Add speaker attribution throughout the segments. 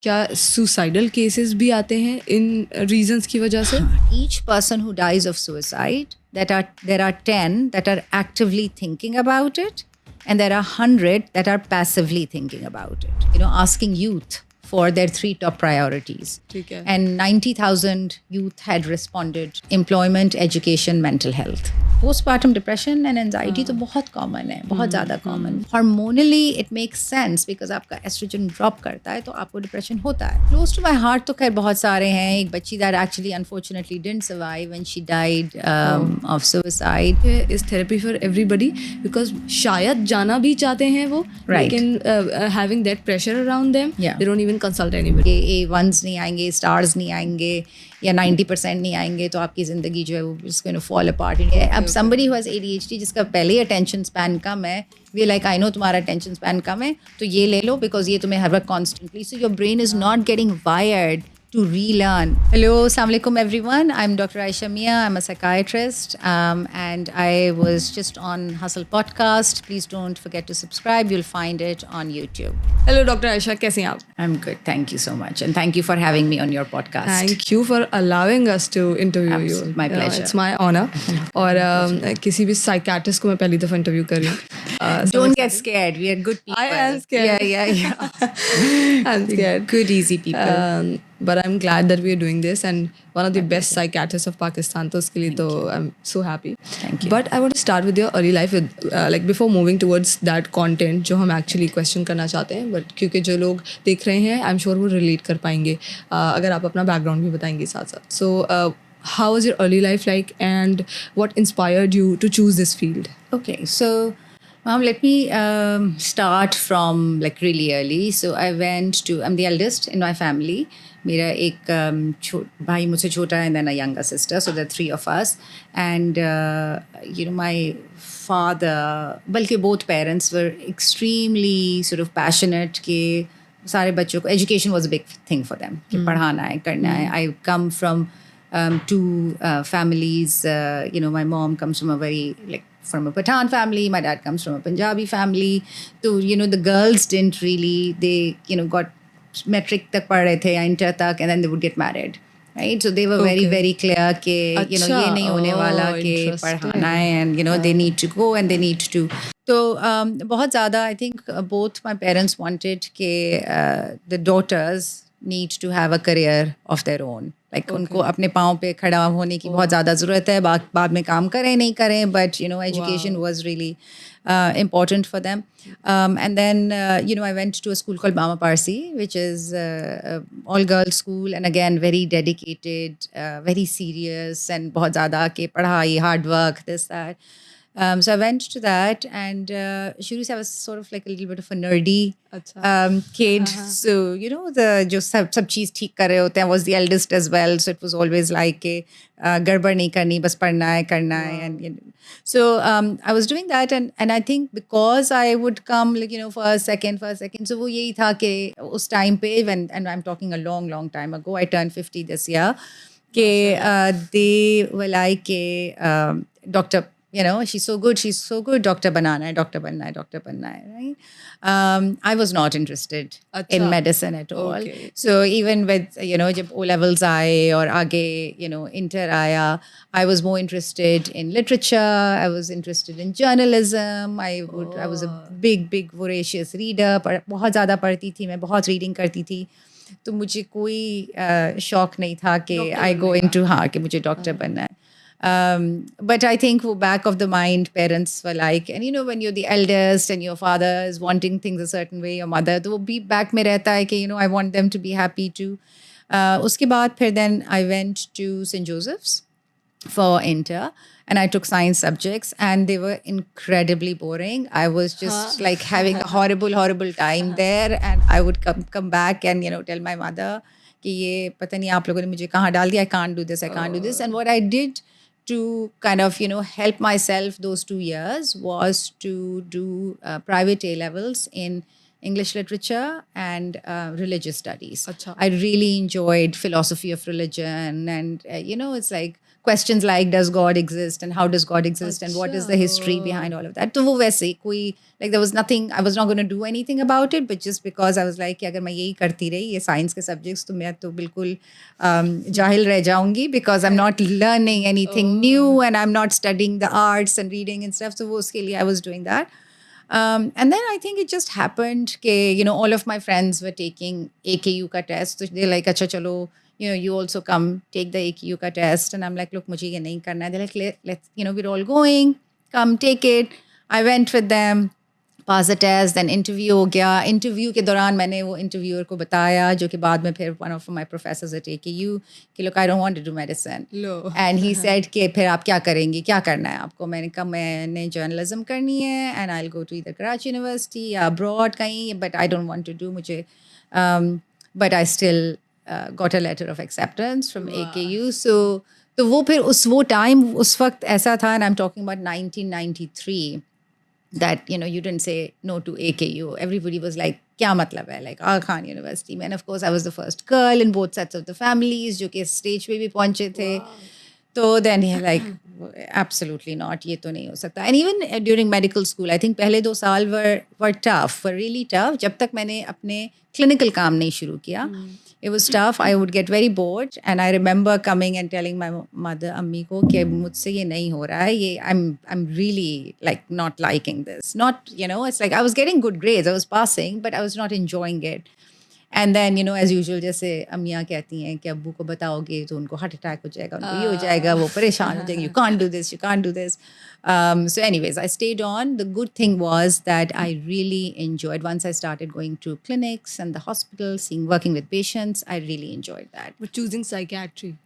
Speaker 1: क्या suicidal cases भी आते हैं इन reasons की वजह से?
Speaker 2: Each person who dies of suicide, there are 10 that are actively thinking about it, and there are 100 that are passively thinking about it. Asking youth for their 3 top priorities.
Speaker 1: ठीक है.
Speaker 2: And 90,000 youth had responded: employment, education, mental health. Postpartum depression and anxiety तो बहुत common है, बहुत ज़्यादा common. Hormonally it makes sense because आपका estrogen drop करता है तो आपको depression होता है. Close to my heart तो खैर बहुत सारे हैं. एक बच्ची that actually unfortunately didn't survive when she died of suicide.
Speaker 1: Is therapy for everybody? Because शायद जाना भी चाहते हैं वो,
Speaker 2: Right.
Speaker 1: लेकिन having that pressure around them,
Speaker 2: Yeah.
Speaker 1: they don't even consult anybody.
Speaker 2: A1s नहीं आएंगे, stars नहीं आएंगे या 90% नहीं आएंगे तो आपकी ज़िंदगी जो है वो is going to fall apart. अब somebody who has ADHD जिसका पहले ही attention span कम है, we are like, I know तुम्हारा attention span कम है तो ये ले लो because ये तुम्हें हर वक्त constantly, so your brain is not getting wired to relearn. Hello, assalamu alaikum everyone. I'm Dr. Ayesha Mian. I'm a psychiatrist, and I was just on Hustle podcast. Please don't forget to subscribe. You'll find it on YouTube.
Speaker 1: Hello, Dr. Ayesha, कैसे हैं आप?
Speaker 2: I'm good. Thank you so much, and thank you for having me on your podcast.
Speaker 1: Thank you for allowing us to interview you.
Speaker 2: Absolutely, my pleasure.
Speaker 1: It's my honor. और किसी भी psychiatrist को मैं पहली दफ़ा interview कर रही हूँ.
Speaker 2: Don't get scared. We are good people.
Speaker 1: I am scared.
Speaker 2: Yeah.
Speaker 1: I'm scared.
Speaker 2: Good, easy people.
Speaker 1: But I'm glad that we are doing this, and one of the best psychiatrists of Pakistan. तो उसके लिए तो I'm so happy.
Speaker 2: Thank you.
Speaker 1: But I want to start with your early life, with like before moving towards that content जो हम actually question करना चाहते हैं. But क्योंकि जो लोग देख रहे हैं, I'm sure वो relate कर पाएंगे. अगर आप अपना background भी बताएंगे साथ-साथ. So how was your early life like, and what inspired you to choose this field?
Speaker 2: Okay, so Mom, let me start from like really early. So I went to, I'm the eldest in my family. मेरा एक भाई मुझसे छोटा है and then a younger sister. So there are 3 of us. And, my father, बल्कि both parents were extremely sort of passionate कि सारे बच्चों को, education was a big thing for them. कि पढ़ाना है, करना है. I come from 2 families. My mom comes from a very from a Pathan family. My dad comes from a Punjabi family. So, the girls didn't really, they, got metric tak पढ़ रहे थे या inter तक, and then they would get married. Right? So they were very, very clear कि, ये नहीं होने वाला कि पढ़ाना है, and, they need to go and they need to. So, बहुत ज़्यादा, I think both my parents wanted कि the daughters need to have a career of their own. Like उनको अपने पाँव पे खड़ा होने की बहुत ज़्यादा ज़रूरत है. बाद में काम करें नहीं करें, but education was really important for them. And then I went to a school called Mama Parsi, which is all girls school, and again very dedicated, very serious, and बहुत ज़्यादा के पढ़ाई, hard work, this that. So I went to that, and shuru se I was sort of like a little bit of a nerdy kid. So the जो सब चीज़ ठीक कर रहे होते हैं, was the eldest as well. So it was always like गड़बड़ नहीं करनी, बस पढ़ना है, करना है, and so I was doing that, and I think because I would come first, second. So वो यही था कि उस time पे, and I'm talking a long time ago. I turned 50 this year. कि they were like doctor. She's so good, doctor banana hai, right? I was not interested in medicine at all.
Speaker 1: Okay.
Speaker 2: So even with, jab O-levels aaye or aage, inter aaya, I was more interested in literature. I was interested in journalism. I was a big voracious reader. बहुत ज़्यादा पढ़ती थी मैं, बहुत reading करती थी. तो मुझे कोई शौक नहीं था कि I go into कि मुझे डॉक्टर बनना है. But I think back of the mind, parents were like, and when you're the eldest and your father is wanting things a certain way, your mother, तो वो भी back में रहता है कि I want them to be happy too. उसके बाद फिर then I went to St. Joseph's for inter, and I took science subjects, and they were incredibly boring. I was just like having a horrible time there, and I would come back and tell my mother कि ये पता नहीं आप लोगों ने मुझे कहाँ डाल दिया, I can't do this. And what I did to kind of help myself those 2 years was to do private A-levels in English literature and religious studies.
Speaker 1: Achha.
Speaker 2: I really enjoyed philosophy of religion, and it's like questions like does God exist and how does God exist and what is the history behind all of that. तो वो वैसे कोई like there was nothing, I was not going to do anything about it, but just because I was like कि अगर मैं यही करती रही ये साइंस के सब्जेक्ट्स तो मैं तो बिल्कुल जाहिल रह जाऊंगी because I'm not learning anything new and I'm not studying the arts and reading and stuff. So वो उसके लिए I was doing that. And then I think it just happened कि all of my friends were taking AKU का test. So they're like अच्छा चलो you also come take the AKU ka test. And I'm like, look, मुझे ये नहीं करना है. They're like, let's, we're all going, come take it. I went with them, pass the test, then interview हो गया. Interview के दौरान मैंने वो interviewer को बताया, जो कि बाद में फिर one of my professors at AKU, कि look, I don't want to do medicine. And he said कि फिर आप क्या करेंगी, क्या करना है आपको? मैंने कहा मैंने journalism करनी है and I'll go to either Karachi University या abroad कहीं, but I don't want to do मुझे, but I still got a letter of acceptance from AKU. So तो वो फिर वो टाइम उस वक्त ऐसा था, and I'm talking about 1993, that you didn't say no to AKU. Everybody was like क्या मतलब है, like Aga Khan University. And of course I was the first girl in both sets of the families जो कि stage पे भी पहुंचे थे. तो then he like absolutely not, ये तो नहीं हो सकता. And even during medical school, I think पहले 2 साल were tough, were really tough. जब तक मैंने अपने clinical काम नहीं शुरू किया, it was tough. I would get very bored, and I remember coming and telling my mother, अम्मी को कि मुझसे ये नहीं हो रहा है, ये I'm really like not liking this. Not it's like I was getting good grades, I was passing, but I was not enjoying it. And then as usual, जैसे अम्मियाँ कहती हैं कि अब्बू को बताओगे तो उनको हार्ट अटैक हो जाएगा, उनको ये हो जाएगा, वो परेशान हो जाएंगे, you can't do this, you can't do this. So anyways, I stayed on. The good thing was that I really enjoyed, once I started going to clinics and the hospital, working with patients, I really enjoyed that.
Speaker 1: But choosing psychiatry.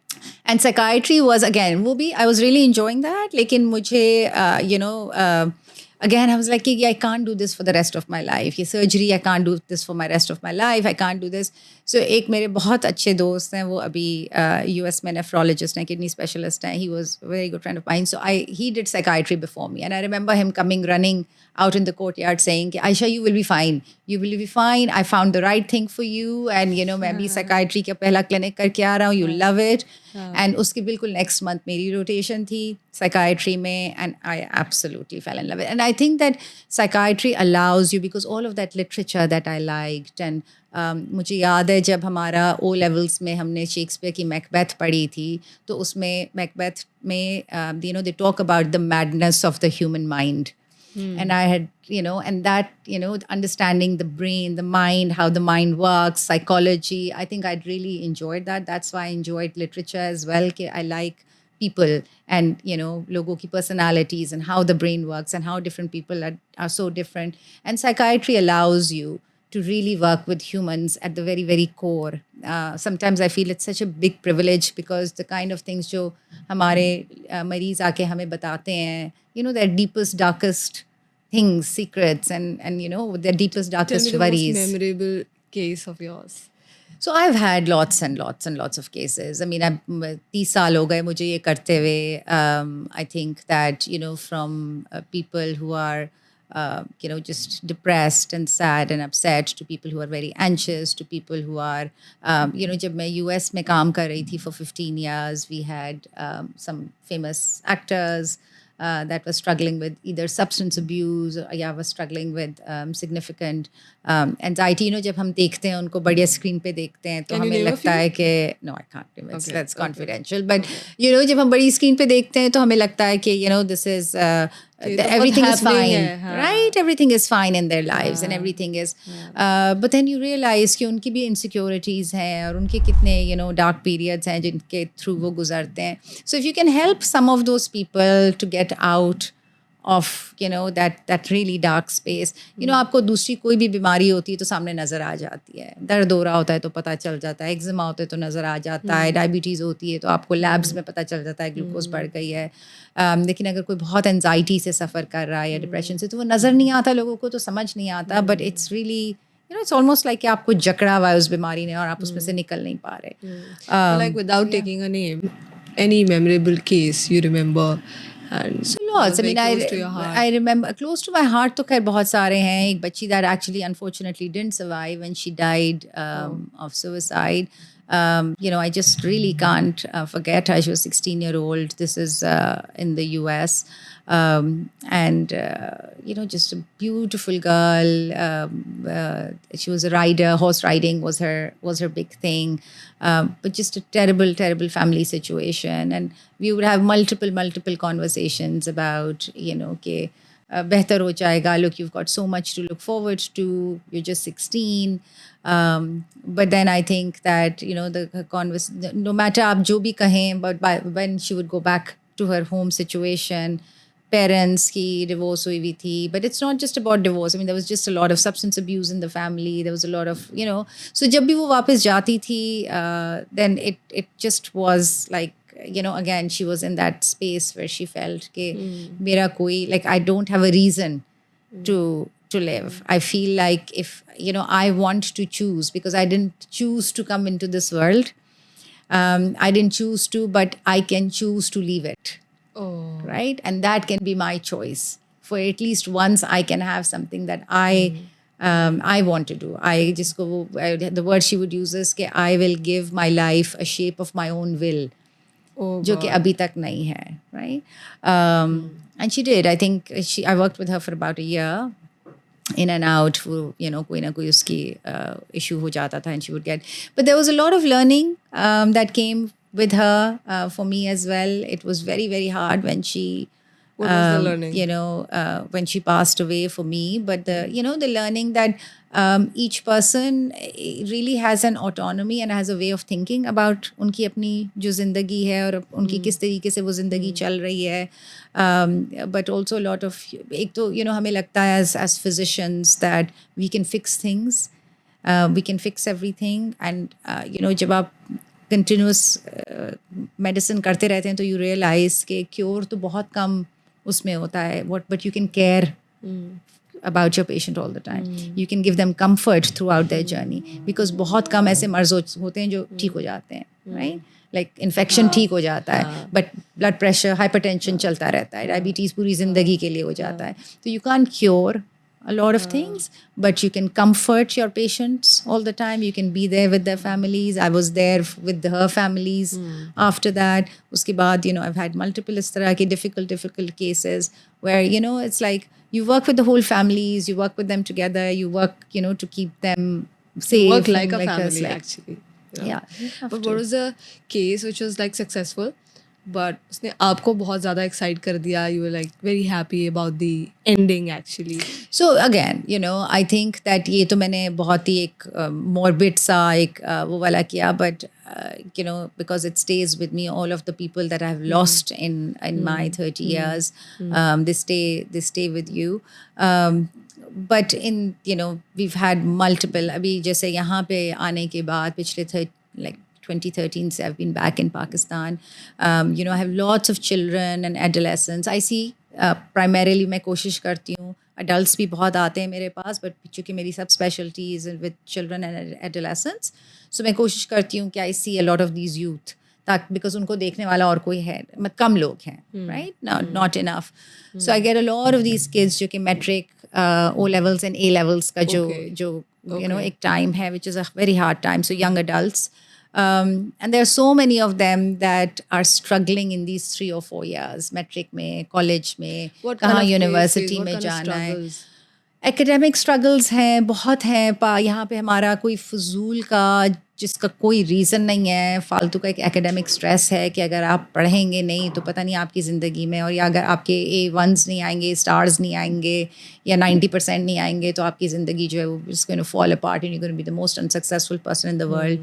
Speaker 2: And psychiatry was, again, I was really enjoying that. लेकिन मुझे, again, I was like, I can't do this for the rest of my life. ये surgery, I can't do this for my rest of my life. I can't do this. So एक मेरे बहुत अच्छे दोस्त हैं, वो अभी US में nephrologist हैं, kidney specialist हैं. He was a very good friend of mine. So he did psychiatry before me. And I remember him coming running out in the courtyard saying, Ayesha, you will be fine. You will be fine. I found the right thing for you. And मैं भी psychiatry का पहला clinic करके आ रहा हूँ. You'll love it. And उसके बिल्कुल next month मेरी rotation थी psychiatry में, and I absolutely fell in love with it. And I think that psychiatry allows you, because all of that literature that I liked, and मुझे याद है जब हमारा O levels में हमने शेक्सपियर की मैकबेथ पढ़ी थी, तो उसमें मैकबेथ में they talk about the madness of the human mind. And I had, and that, understanding the brain, the mind, how the mind works, psychology, I think I'd really enjoyed that. That's why I enjoyed literature as well. I like people and, logo ki personalities and how the brain works and how different people are so different. And psychiatry allows you to really work with humans at the very, very core. Sometimes I feel it's such a big privilege, because the kind of things जो हमारे मरीज आके हमें बताते हैं, their deepest, darkest things, secrets, and their deepest, darkest
Speaker 1: Tell me the
Speaker 2: worries.
Speaker 1: most memorable case of yours.
Speaker 2: So I've had lots and lots and lots of cases. I mean, 30 साल हो गए मुझे ये करते हुए. I think that, from people who are just depressed and sad and upset, to people who are very anxious, to people who are, जब मैं US में काम कर रही थी for 15 years, we had some famous actors that were struggling with either substance abuse, or was struggling with significant anxiety. जब हम देखते हैं उनको बड़े स्क्रीन पे देखते हैं तो हमें लगता है कि no, I can't name it, that's confidential. But जब हम बड़ी स्क्रीन पे देखते हैं तो हमें लगता है कि this is everything is fine, right? Everything is fine in their lives, and everything is. But then you realize कि उनकी भी insecurities हैं और उनके कितने dark periods हैं जिनके through वो गुजरते हैं. So if you can help some of those people to get out of that really dark space, आपको दूसरी कोई भी बीमारी होती है तो सामने नज़र आ जाती है. दर्द हो रहा होता है तो पता चल जाता है, एक्जिमा होता है तो नज़र आ जाता है, डायबिटीज़ होती है तो आपको लैब्स में पता चल जाता है ग्लूकोज बढ़ गई है. लेकिन अगर कोई बहुत एंजाइटी से सफ़र कर रहा है या डिप्रेशन से, तो वो नज़र नहीं आता लोगों को, तो समझ नहीं आता. But it's really it's almost like कि आपको जकड़ा हुआ है उस बीमारी ने और आप उसमें से निकल नहीं पा रहे.
Speaker 1: Like without taking a name, any memorable case you remember? And
Speaker 2: So lots. I mean,
Speaker 1: close to your heart?
Speaker 2: I remember close to my heart. तो खैर बहुत सारे हैं. एक बच्ची that actually unfortunately didn't survive and she died of suicide. I just really can't forget her. She was 16-year-old. This is in the US. And just a beautiful girl. She was a rider. Horse riding was her big thing. But just a terrible, terrible family situation. And we would have multiple conversations about, कि बेहतर हो जाएगा. Look, you've got so much to look forward to. You're just 16. But then I think that, the no matter आप जो भी कहें, but when she would go back to her home situation, parents की divorce हुई हुई थी. But it's not just about divorce. I mean, there was just a lot of substance abuse in the family. There was a lot of, so जब भी वो वापस जाती थी, then it just was like, again, she was in that space where she felt कि मेरा कोई, like, I don't have a reason to live. I feel like if, I want to choose, because I didn't choose to come into this world. I didn't choose to, but I can choose to leave it.
Speaker 1: Oh.
Speaker 2: Right? And that can be my choice. For at least once, I can have something that I want to do. I just go, the word she would use is कि I will give my life a shape of my own will. जो कि अभी तक नहीं है, right? And she did. I think I worked with her for about a year, in and out. कोई ना कोई उसकी issue हो जाता था, and she would get. But there was a lot of learning that came with her for me as well. It was very, very hard when she.
Speaker 1: What was the learning?
Speaker 2: When she passed away for me. But the learning that each person really has an autonomy and has a way of thinking about उनकी अपनी जो ज़िंदगी है और उनकी किस तरीके से वो ज़िंदगी चल रही है. But also a lot of, एक तो हमें लगता है as physicians that we can fix things, we can fix everything, and जब आप continuous medicine करते रहते हैं तो you realize कि cure तो बहुत कम उसमें होता है. But you can care about your patient all the time. You can give them comfort throughout their journey, because बहुत कम ऐसे मर्ज होते हैं जो ठीक हो जाते हैं, right? Like infection ठीक हो जाता है, but blood pressure, hypertension चलता रहता है, diabetes पूरी ज़िंदगी के लिए हो जाता है. So you can't cure a lot of things, but you can comfort your patients all the time. You can be there with their families. I was there with her families after that. Uske baad, I've had multiple इस तरह के difficult cases where, it's like you work with the whole families, you work with them together, you work, to keep them safe.
Speaker 1: Work like a family, actually.
Speaker 2: Yeah.
Speaker 1: But what was the case which was like successful, but उसने आपको बहुत ज़्यादा excite कर दिया? You were like very happy about the ending actually.
Speaker 2: So again, I think that ये तो मैंने बहुत ही एक morbid सा एक वो वाला किया, but because it stays with me, all of the people that I've lost in my 30 years, they stay with you. But in, we've had multiple, अभी जैसे यहाँ पे आने के बाद पिछले 2013 से I've been back in Pakistan. I have lots of children and adolescents. I see primarily मैं कोशिश करती हूँ, adults भी बहुत आते हैं मेरे पास, but चूँकि मेरी सब specialty is with children and adolescents, so मैं कोशिश करती हूँ कि I see a lot of these youth, because उनको देखने वाला और कोई है, कम लोग हैं, right? Not enough. So I get a lot of these kids जो कि metric, O levels and A levels का जो एक time है, which is a very hard time. So young adults. And there are so many of them that are struggling in these 3 or 4 years. Metric में, college में, कहाँ university में जाना है. Academic struggles हैं, बहुत हैं. यहाँ पे हमारा कोई फजूल का जिसका कोई रीज़न नहीं है, फालतू का एक एकेडमिक स्ट्रेस है कि अगर आप पढ़ेंगे नहीं तो पता नहीं आपकी ज़िंदगी में, और या अगर आपके A1s नहीं आएंगे, स्टार्स नहीं आएंगे, या 90% नहीं आएंगे, तो आपकी ज़िंदगी जो है वो is going to fall apart and you're going to be the most unsuccessful person in the world.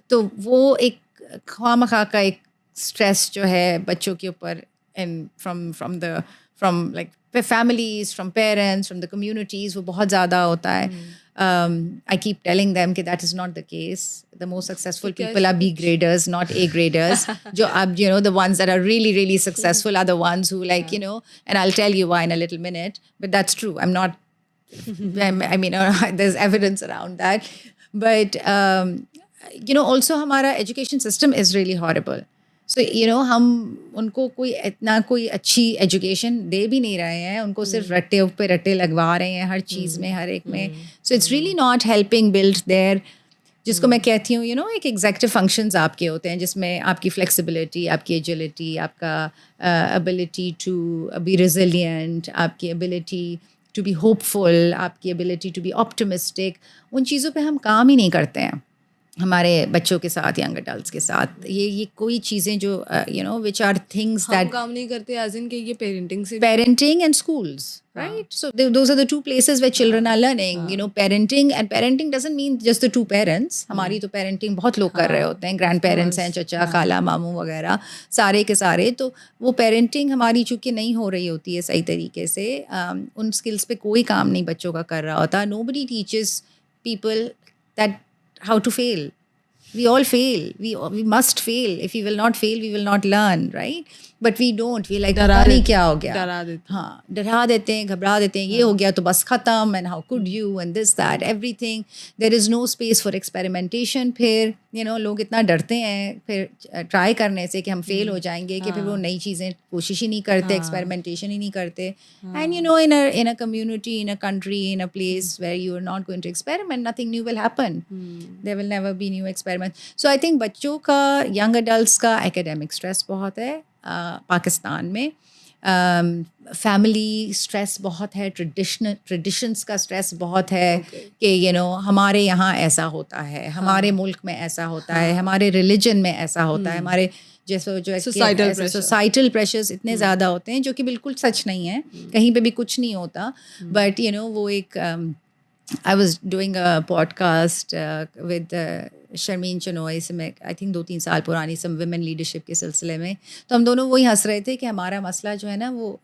Speaker 2: तो वो एक ख़ामख़ा का एक स्ट्रेस जो है बच्चों के ऊपर, and from like families, from parents, from the communities, वो बहुत ज़्यादा होता है. I keep telling them that that is not the case. The most successful people are B graders, not A graders. The ones that are really, really successful are the ones who and I'll tell you why in a little minute, but that's true. I'm not, I mean, there's evidence around that. But, also हमारा education system is really horrible. सो हम उनको कोई अच्छी education दे भी नहीं रहे हैं, उनको सिर्फ रट्टे पे रट्टे लगवा रहे हैं हर चीज़ में, हर एक में. So it's really not helping build their, जिसको मैं कहती हूँ एक एग्जेक्टिव फंक्शंस आपके होते हैं जिसमें आपकी फ्लेक्सिबिलिटी, आपकी एजिलिटी, आपका एबिलिटी टू बी रेजिलिएंट, आपकी एबिलिटी टू बी होपफुल, आपकी एबिलिटी टू बी ऑप्टिमिस्टिक. उन चीज़ों पे हम काम ही नहीं करते हैं हमारे बच्चों के साथ, यंग अडल्ट्स के साथ. ये कोई चीज़ें जो विच आर थिंग्स दैट
Speaker 1: काम नहीं करते एज इन कि ये पेरेंटिंग से
Speaker 2: parenting and schools, right? So those are the two places where children are learning. Parenting, and parenting doesn't mean just the two parents. हमारी तो parenting बहुत लोग कर रहे होते हैं, ग्रैंड पेरेंट्स हैं, चचा खाला मामू वगैरह सारे के सारे. तो वो parenting हमारी चूँकि नहीं हो रही होती है सही तरीके से, उन skills पे कोई काम नहीं बच्चों का कर रहा होता. Nobody teaches people that how to fail. We all fail. We must fail. If we will not fail, we will not learn, right? But we don't. We like पता नहीं क्या हो गया. डरा देते हैं, घबरा देते हैं. ये हो गया तो बस खत्म. And how could you? And this, that, everything. There is no space for experimentation. फिर लोग इतना डरते हैं फिर ट्राई करने से कि हम फेल हो जाएंगे कि फिर वो नई चीज़ें कोशिश ही नहीं करते, एक्सपेरिमेंटेशन ही नहीं करते. And in a community, in a country, in a place where you are not going to experiment, nothing new will happen. There will never be new experiments. So I think बच्चों का, young adults का academic stress बहुत है पाकिस्तान में. Family stress बहुत है, traditions का stress बहुत है कि हमारे यहाँ ऐसा होता है, हमारे मुल्क में ऐसा होता है, हमारे रिलीजन में ऐसा होता है, हमारे जैसे जो सोसाइटल प्रेशर्स इतने ज़्यादा होते हैं जो कि बिल्कुल सच नहीं है. कहीं पे भी कुछ नहीं होता. बट वो एक I was doing a podcast with Sharmin चनोई से, मैं आई थिंक 2-3 साल पुरानी, सम वुमेन लीडरशिप के सिलसिले में. तो हम दोनों वही हंस रहे थे कि हमारा मसला जो है ना वो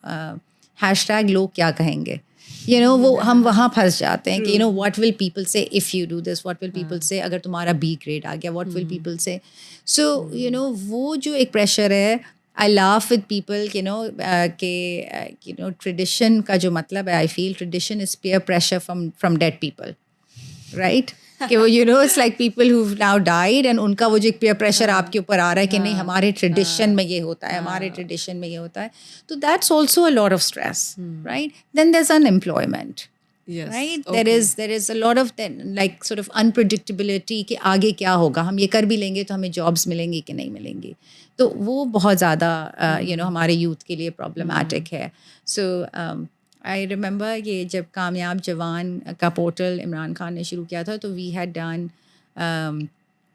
Speaker 2: हैशटैग लोग क्या कहेंगे, वो हम वहाँ फंस जाते हैं कि व्हाट विल पीपल से if you do this, what will people से अगर तुम्हारा B ग्रेड आ गया, व्हाट विल पीपल से. सो वो जो एक प्रेशर है, I laugh with people कि tradition का जो मतलब है, I feel tradition is peer pressure from dead people, right? कि वो it's like people who've now died and उनका वो जो एक peer pressure आपके ऊपर आ रहा है कि नहीं हमारे tradition में ये होता है, हमारे tradition में ये होता है. तो that's also a lot of stress, right? Then there's unemployment. Yes. Right? Okay. There is a lot of like sort of unpredictability कि आगे क्या होगा, हम ये कर भी लेंगे तो हमें jobs मिलेंगी कि नहीं मिलेंगी. तो वो बहुत ज़्यादा हमारे यूथ के लिए प्रॉब्लमैटिक है. सो आई रिमेंबर ये जब कामयाब जवान का पोर्टल इमरान खान ने शुरू किया था, तो we had done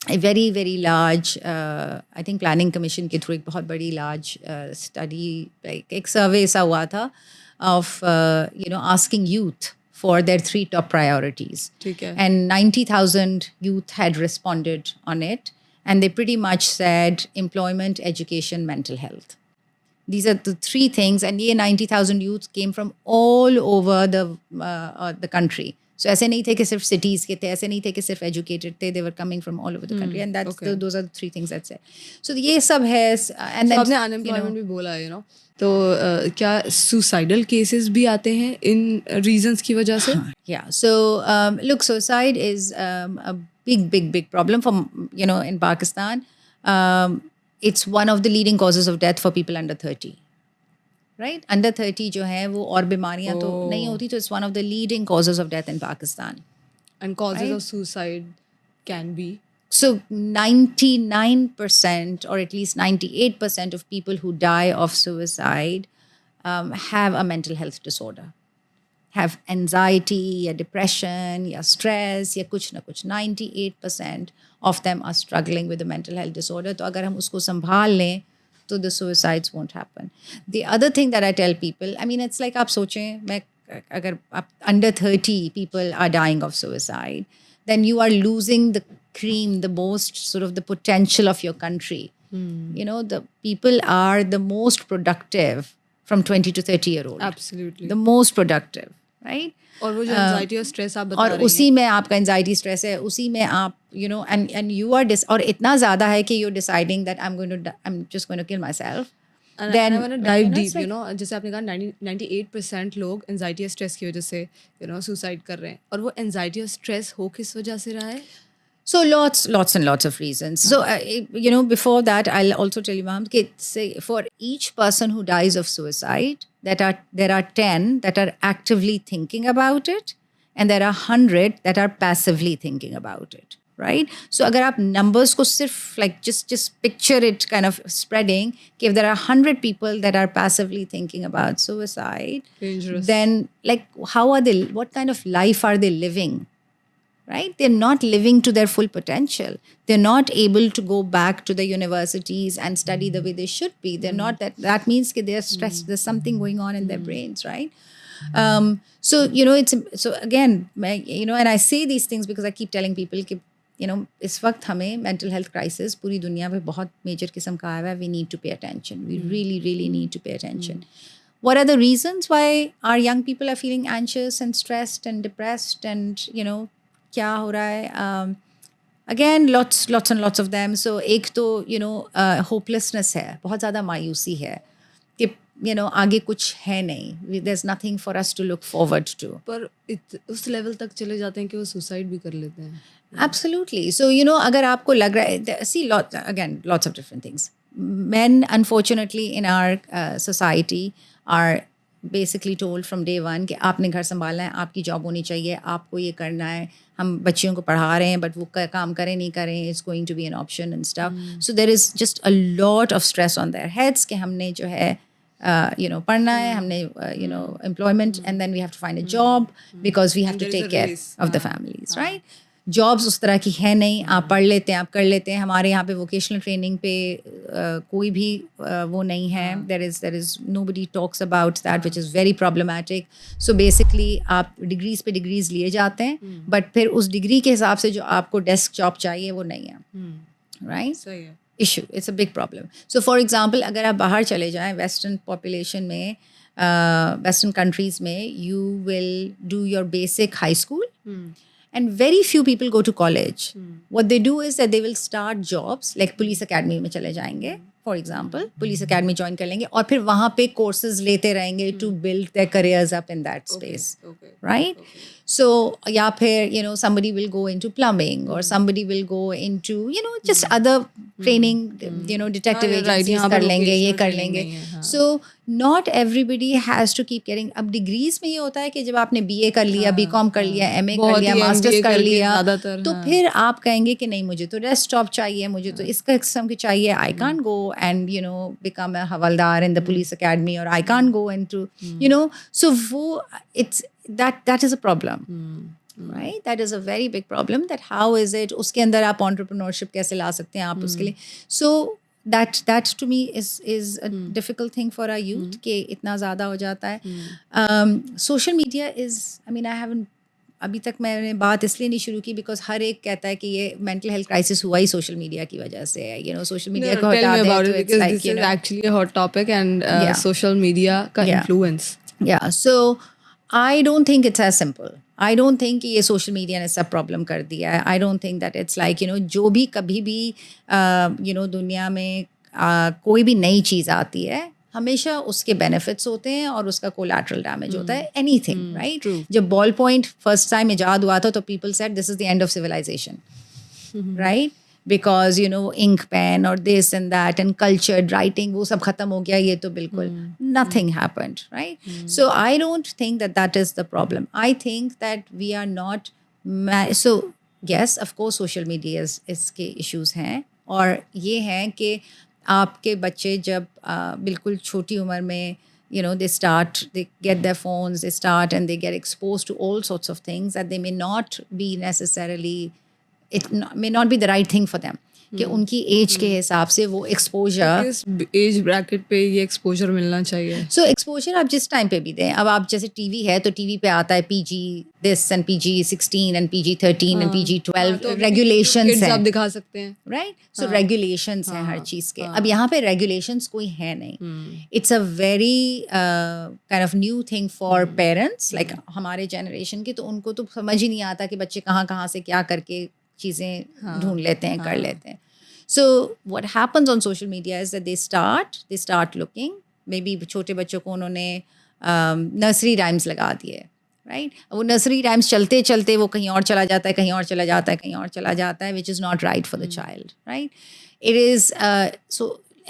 Speaker 2: a very very large I think planning commission के थ्रू एक बहुत बड़ी large study, like एक survey सा हुआ था of asking youth for their 3 top priorities. And 90,000 youth had responded on it, and they pretty much said employment, education, mental health. These are the 3 things, and ये 90,000 youth came from all over the country. So ऐसे नहीं थे कि सिर्फ cities के थे, ऐसे नहीं थे कि सिर्फ educated थे, they were coming from all over the country, and those are the 3 things I'd say. So ये सब है. And then
Speaker 1: आपने unemployment भी बोला तो क्या suicidal cases भी आते हैं इन reasons की वजह से?
Speaker 2: Yeah. So look, suicide is a big problem for in Pakistan. It's one of the leading causes of death for people under 30. Right? Under 30 जो है वो और बीमारियां तो नहीं होती, तो it's one of the leading causes of death in Pakistan.
Speaker 1: And causes of suicide can be?
Speaker 2: So 99% or at least 98% of people who die of suicide have a mental health disorder. Have anxiety या depression या stress या कुछ ना कुछ. 98% of them are struggling with a mental health disorder. तो अगर हम उसको संभाल लें तो the suicides won't happen. The other thing that I tell people, I mean, it's like आप सोचें, मैं अगर आप under 30 people are dying of suicide, then you are losing the cream, the most sort of the potential of your country. The people are the most productive from 20 to 30 year old.
Speaker 1: Absolutely.
Speaker 2: The most productive, right?
Speaker 1: और वो जो anxiety और stress आप बता रही हैं,
Speaker 2: और उसी में आपका anxiety stress है, उसी में आप and you are और इतना ज़्यादा है कि you're deciding that I'm just going to kill myself.
Speaker 1: And then I want to dive deep, जैसे आपने कहा 98% लोग anxiety और stress की वजह से suicide कर रहे हैं, और वो anxiety और stress हो किस वजह से रहा है?
Speaker 2: So lots and lots of reasons. So before that, I'll also tell you, Maham, say for each person who dies of suicide, there are 10 that are actively thinking about it, and there are 100 that are passively thinking about it. Right? So agar aap numbers ko sirf like just picture it kind of spreading, if there are 100 people that are passively thinking about suicide,
Speaker 1: Dangerous.
Speaker 2: then like what kind of life are they living? Right? They're not living to their full potential. They're not able to go back to the universities and study the way they should be. They're not that means that they're stressed. There's something going on in their brains, right? So so again, and I say these things because I keep telling people कि इस वक्त हमें mental health crisis पूरी दुनिया में बहुत major किस्म का आया है. We need to pay attention. We really need to pay attention. What are the reasons why our young people are feeling anxious and stressed and depressed and क्या हो रहा है? Again, lots and lots of them. So एक तो hopelessness है, बहुत ज़्यादा मायूसी है कि आगे कुछ है नहीं. There's nothing for us to look forward to.
Speaker 1: पर उस लेवल तक चले जाते हैं कि वो सुसाइड भी कर लेते हैं.
Speaker 2: Absolutely. So अगर आपको लग रहा है, see lots of different things. Men, unfortunately, in our society are basically told from day one कि आपने घर संभालना है, आपकी जॉब होनी चाहिए, आपको ये करना है. हम बच्चियों को पढ़ा रहे हैं, बट वो काम करें नहीं करें, it's going to be an option and stuff. So there is just a lot of stress on their heads कि हमने जो है पढ़ना है, हमने employment, and then we have to find a job because we have to take care of the families, right? Jobs उस तरह की है नहीं. आप पढ़ लेते हैं, आप कर लेते हैं. हमारे यहाँ पे वोकेशनल ट्रेनिंग पे कोई भी वो नहीं है. There is nobody talks about that, which is very problematic. So basically आप डिग्रीज पे डिग्रीज लिए जाते हैं, बट फिर उस डिग्री के हिसाब से जो आपको डेस्क जॉब चाहिए वो नहीं है. राइट?
Speaker 1: सही है.
Speaker 2: Issue, it's a big problem. So for example, अगर आप बाहर चले जाएँ वेस्टर्न पॉपुलेशन में, वेस्टर्न कंट्रीज में, you will do your basic high school. And very few people go to college. What they do is that they will start jobs, like police academy में चले जाएंगे, for example, police academy join कर लेंगे और फिर वहाँ पे courses लेते रहेंगे to build their careers up in that space. Right? So या फिर somebody will go into plumbing or somebody will go into just other training, detective agencies कर लेंगे, ये कर लेंगे. So not everybody has to keep getting. अब degrees में ये होता है कि जब आपने BA कर लिया, BCom कर लिया, MA कर लिया, मास्टर्स कर लिया, तो फिर आप कहेंगे कि नहीं, मुझे तो रेस्ट जॉब चाहिए, मुझे तो इस किस्म की चाहिए. I can't go and become a havaldar in the police academy, or I can't go into so वो it's that is a problem. Right? That is a very big problem. That how is it, उसके अंदर आप entrepreneurship कैसे ला सकते हैं आप उसके लिए. So that to me is a difficult thing for our youth कि इतना ज़्यादा हो जाता है. Social media is, I haven't, अभी तक मैंने बात इसलिए नहीं शुरू की बिकॉज हर एक कहता है कि ये मेंटल हेल्थ क्राइसिस हुआ ही सोशल मीडिया की वजह से है. सोशल मीडिया को हटा दें तो it's like
Speaker 1: this is actually a hot topic and social media का influence.
Speaker 2: So I don't think it's as simple. I don't think कि ये सोशल मीडिया ने सब प्रॉब्लम कर दिया है. I don't think that it's like जो भी कभी भी दुनिया में कोई भी नई चीज़ आती है, हमेशा उसके बेनिफिट्स होते हैं और उसका कोलैटरल डैमेज होता है. Anything, right? जब बॉल पॉइंट फर्स्ट टाइम इजाद हुआ था तो people said this is the end of civilization, right? Because ink pen और this and that and cultured writing वो सब खत्म हो गया. ये तो बिल्कुल nothing happened, right? So I don't think that is the problem. I think that we are not. So yes, of course social media इसके इश्यूज हैं, और ये हैं कि आपके बच्चे जब बिल्कुल छोटी उम्र में they get their phones, they start and they get exposed to all sorts of things that they may not be necessarily, may not be the right thing for them. कि उनकी एज के हिसाब से वो एक्सपोजर,
Speaker 1: किस age bracket पे ये exposure मिलना चाहिए.
Speaker 2: सो एक्सपोजर आप जिस टाइम पे भी दें. अब आप जैसे टीवी है तो टीवी पे आता है PG this and PG-16 and PG-13 and PG-12 regulations हैं,
Speaker 1: आप दिखा सकते हैं,
Speaker 2: राइट? सो रेगुलेशंस हैं हर चीज़ के. अब यहाँ पे रेगुलेशंस कोई है नहीं. It's a very kind of new thing for parents, like हमारे जनरेशन के, तो उनको तो समझ ही नहीं आता कि बच्चे कहाँ से क्या करके चीज़ें ढूंढ लेते हैं, कर लेते हैं. So what happens on social media is that they start looking, maybe छोटे बच्चों को उन्होंने नर्सरी राइम्स लगा दिए, राइट. वो नर्सरी टाइम्स चलते चलते वो कहीं और चला जाता है, कहीं और चला जाता है, कहीं और चला जाता है, which is not right for the child, right. It is so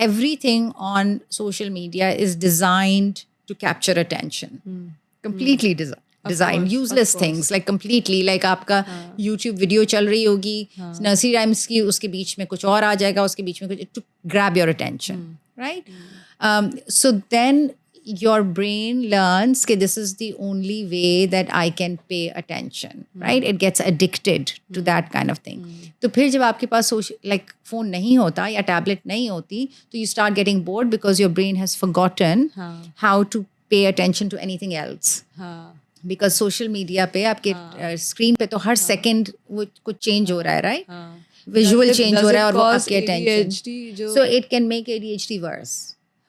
Speaker 2: everything on social media is designed to capture attention. Completely designed.
Speaker 1: course,
Speaker 2: Useless
Speaker 1: of
Speaker 2: things, like completely, like आपका YouTube वीडियो चल रही होगी, nursery rhymes की, उसके बीच में कुछ और आ जाएगा, उसके बीच में कुछ, to grab your attention, right? So then your brain learns that this is the only way that I can pay attention, right? It gets addicted to that kind of thing. तो फिर जब आपके पास like phone नहीं होता या tablet नहीं होती, तो you start getting bored because your brain has forgotten how to pay attention to anything else. Because social media पे आपके screen पे तो हर second वो कुछ change हो रहा है, right? Visual change हो रहा है और वो आपके attention. So it can make ADHD worse.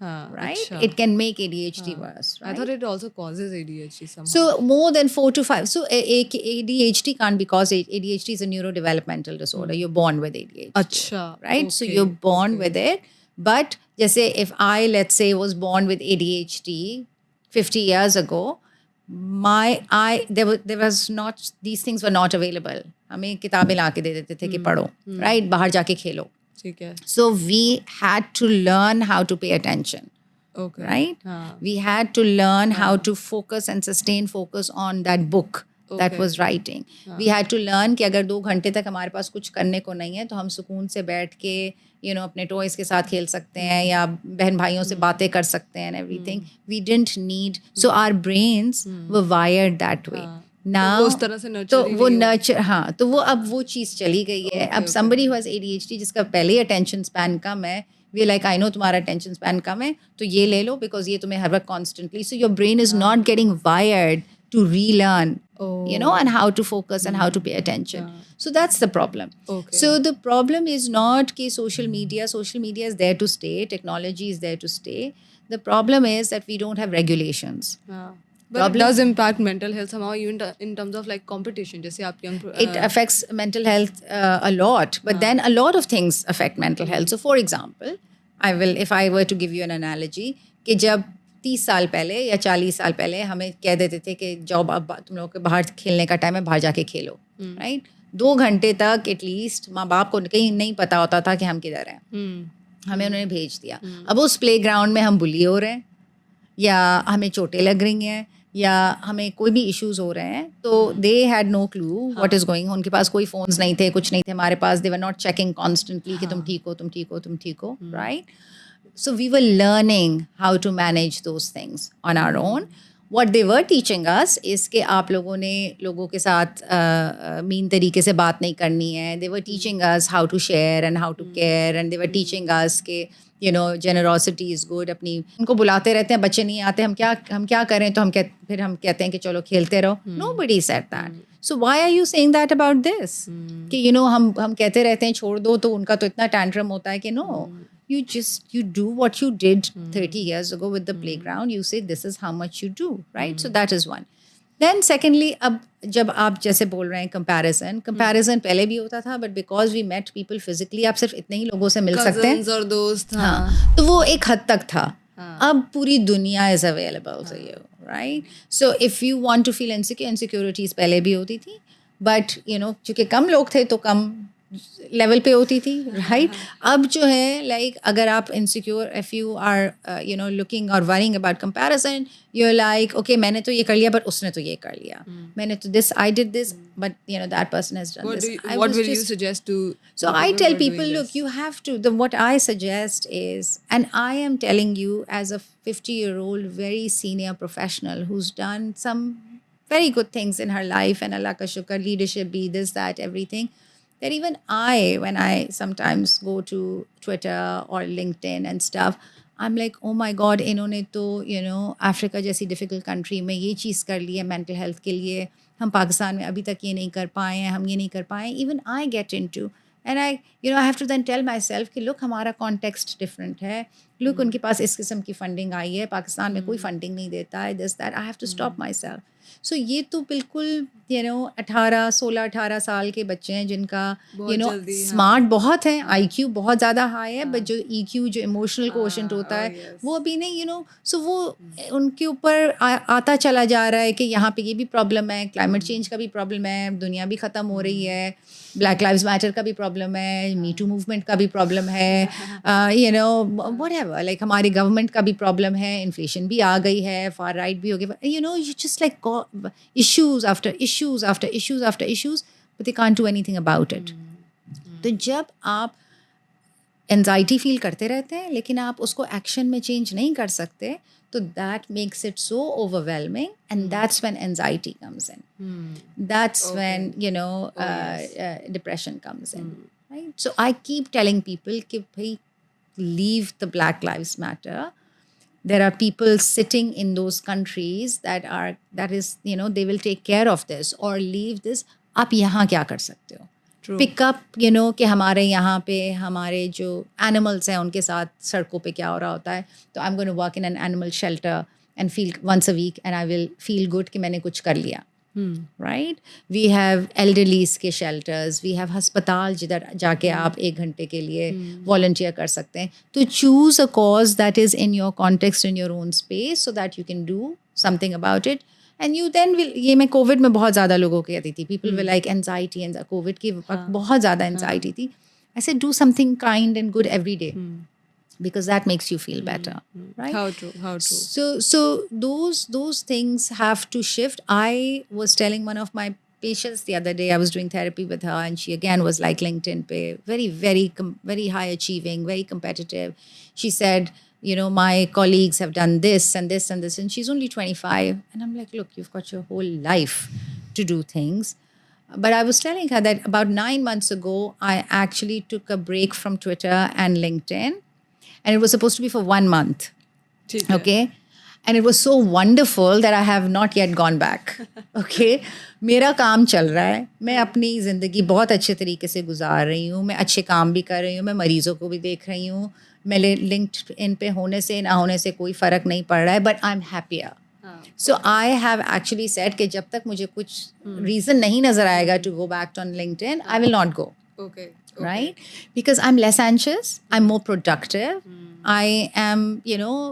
Speaker 2: Right? It can make ADHD worse. Right?
Speaker 1: I thought it also causes ADHD somehow.
Speaker 2: So more than 4 to 5. So ADHD can't be caused. ADHD is a neurodevelopmental disorder. You're born with ADHD.
Speaker 1: Acha.
Speaker 2: Right? Okay. So you're born with it. But just say if I, let's say, was born with ADHD 50 years ago, there was not, these things were not available. हमें किताबें ला के दे देते थे कि पढ़ो, right? बाहर जाके खेलो. So we had to learn how to pay attention. Okay. Right? We had to learn how to focus and sustain focus on that book that was writing. We had to learn कि अगर 2 घंटे तक हमारे पास कुछ करने को नहीं है तो हम सुकून से बैठ के अपने टॉयज के साथ खेल सकते हैं या बहन भाइयों से बातें कर सकते हैं and everything. We didn't need, so our brains were wired that way. Now,
Speaker 1: तो उस तरह से
Speaker 2: तो वो नर्चर, हाँ, तो वो अब वो चीज़ चली गई है. अब somebody who has ADHD जिसका पहले attention span कम है, we like, I know तुम्हारा attention span कम है, तो ये ले लो because ये तुम्हें हर वक्त constantly, so your brain is not getting wired to relearn, and how to focus and how to pay attention. So that's the problem. Okay. So the problem is not कि social media is there to stay, technology is there to stay. The problem is that we don't have regulations.
Speaker 1: But it does impact mental health somehow, even in terms of like competition. जैसे आप young.
Speaker 2: It affects mental health a lot, but then a lot of things affect mental health. So, for example, if I were to give you an analogy, कि जब 30 साल पहले या 40 साल पहले हमें कह देते थे कि जाओ अब तुम लोगों के बाहर खेलने का टाइम है, बाहर जाके खेलो, right? 2 घंटे तक एटलीस्ट माँ बाप को कहीं नहीं पता होता था कि हम किधर हैं. हमें उन्होंने भेज दिया. अब उस प्ले ग्राउंड में हम बुली हो रहे हैं या हमें चोटें लग रही हैं या हमें कोई भी इश्यूज हो रहे हैं, तो they had no clue what is going. उनके पास कोई फोन्स नहीं थे, कुछ नहीं थे. हमारे पास दे वर नॉट चेकिंग कॉन्स्टेंटली कि तुम ठीक हो, तुम ठीक हो, तुम ठीक हो, right. So we were learning how to manage those things on our own. What they were teaching us is कि आप लोगों ने लोगों के साथ मीन तरीके से बात नहीं करनी है. They were teaching us how to share and how to care, and they were teaching us के generosity is good. अपनी उनको बुलाते रहते हैं, बच्चे नहीं आते, हम क्या करें, तो फिर हम कहते हैं कि चलो खेलते रहो. Nobody said that. So why are you saying that about this? कि हम कहते रहते हैं छोड़ दो, तो उनका तो इतना tantrum होता है कि no, you do what you did 30 years ago with the playground. You say this is how much you do, right? So that is one. Then secondly, अब जब आप जैसे बोल रहे हैं कंपैरिजन पहले भी होता था, but because we met people physically, आप सिर्फ इतने ही लोगों से मिल सकते हैं
Speaker 1: और दोस्त.
Speaker 2: हाँ, तो वो एक हद तक था. अब पूरी दुनिया is available to you, right. So if you want to feel insecurities पहले भी होती थी, बट चूंकि कम लोग थे तो कम लेवल पे होती थी, राइट. अब जो है लाइक अगर आप insecure, if you are looking और worrying about comparison, you are like okay मैंने तो ये कर लिया बट उसने तो ये कर लिया, मैंने तो this, I did this, but that person has done this.
Speaker 1: What will you suggest to?
Speaker 2: So I tell people, look, you have to, what I suggest is, and I am telling you as a 50-year-old very senior professional who's done some very good things in her life, and Allah ka shukar, leadership be this, that, everything, that even I, when I sometimes go to Twitter or LinkedIn and stuff, I'm like, oh my God, इन्होंने तो Africa जैसी difficult country में ये चीज़ कर ली है mental health के लिए, हम पाकिस्तान में अभी तक ये नहीं कर पाए हैं, हम ये नहीं कर पाए. Even I get into, and I have to then tell myself कि लुक हमारा कॉन्टेक्स्ट डिफरेंट है, लुक उनके पास इस किस्म की फंडिंग आई है, पाकिस्तान में कोई फंडिंग नहीं देता है, this that. I have to stop myself. So ये तो बिल्कुल 16-18 साल के बच्चे हैं जिनका
Speaker 1: बहुत जल्दी, हाँ।
Speaker 2: स्मार्ट बहुत है, IQ बहुत ज़्यादा हाई है, बट जो EQ जो इमोशनल कोशेंट होता है
Speaker 1: yes.
Speaker 2: वो अभी नहीं सो वो उनके ऊपर आता चला जा रहा है कि यहाँ पे ये भी प्रॉब्लम है, क्लाइमेट चेंज का भी प्रॉब्लम है, दुनिया भी ख़त्म हो रही है, ब्लैक लाइव्स मैटर का भी प्रॉब्लम है, मी टू मूवमेंट का भी प्रॉब्लम है, व्हाटएवर, लाइक हमारी गवर्नमेंट का भी प्रॉब्लम है, इन्फ्लेशन भी आ गई है, फार राइट भी हो गया, you just like issues after issues after issues after issues, but they can't do anything about it. तो जब आप एंजाइटी फील करते रहते हैं लेकिन आप उसको एक्शन में चेंज नहीं कर सकते, तो that makes it so overwhelming, and that's when anxiety comes in, that's when depression comes in, right? So I keep telling people कि भाई leave the Black Lives Matter. There are people sitting in those countries that is, they will take care of this, or leave this. आप यहाँ क्या कर सकते हो? Pick up, कि हमारे यहाँ पे हमारे जो animals हैं उनके साथ सड़कों पे क्या हो रहा होता है. तो I'm going to work in an animal shelter and feel once a week, and I will feel good कि मैंने कुछ कर लिया. Right? We have elderlies के shelters, we have अस्पताल जिधर जाके आप 1 घंटे के लिए volunteer कर सकते हैं. तो choose a cause that is in your context, in your own space, so that you can do something about it. And you then will, ये मैं COVID में बहुत ज़्यादा लोगों को कहती थी, people were like anxiety, and COVID की वक्त बहुत ज़्यादा anxiety थी. I said do something kind and good every day. Because that makes you feel better, right?
Speaker 1: How true.
Speaker 2: So those things have to shift. I was telling one of my patients the other day, I was doing therapy with her, and she again was like LinkedIn pe, very high achieving, very competitive. She said, my colleagues have done this and this and this, and she's only 25. And I'm like, look, you've got your whole life to do things. But I was telling her that about 9 months ago, I actually took a break from Twitter and LinkedIn. And it was supposed to be for 1 month. Okay? And it was so wonderful that I have not yet gone back. Okay? मेरा काम चल रहा है, मैं अपनी ज़िंदगी बहुत अच्छे तरीके से गुजार रही हूँ, मैं अच्छे काम भी कर रही हूँ, मैं मरीज़ों को भी देख रही हूँ, मेरे लिंक्ड इन पे होने से ना होने से कोई फ़र्क नहीं पड़ रहा है, but I'm happier. So I have actually said कि जब तक मुझे कुछ reason नहीं नज़र आएगा to go back on LinkedIn, I will not go.
Speaker 1: Okay.
Speaker 2: Right? Because I'm less anxious, I'm more productive, I am,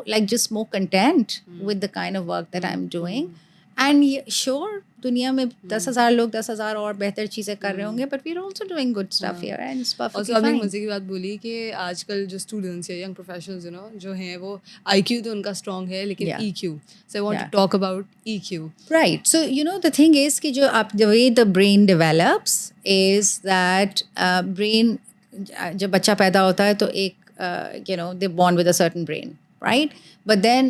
Speaker 2: like just more content with the kind of work that I'm doing. And sure, दुनिया में 10,000 लोग 10,000 और बेहतर चीज़ें कर रहे होंगे, but we're also doing good stuff here, and it's perfectly
Speaker 1: fine.
Speaker 2: fine.
Speaker 1: मज़े की बात बोली कि आजकल जो स्टूडेंट्स या यंग प्रोफेशनल्स जो हैं वो IQ तो उनका स्ट्रॉन्ग है, लेकिन EQ. So I want to talk about EQ. Right.
Speaker 2: So the thing is कि the way the brain develops is that brain, जब बच्चा पैदा होता है तो एक they're born with a certain brain. Right? But then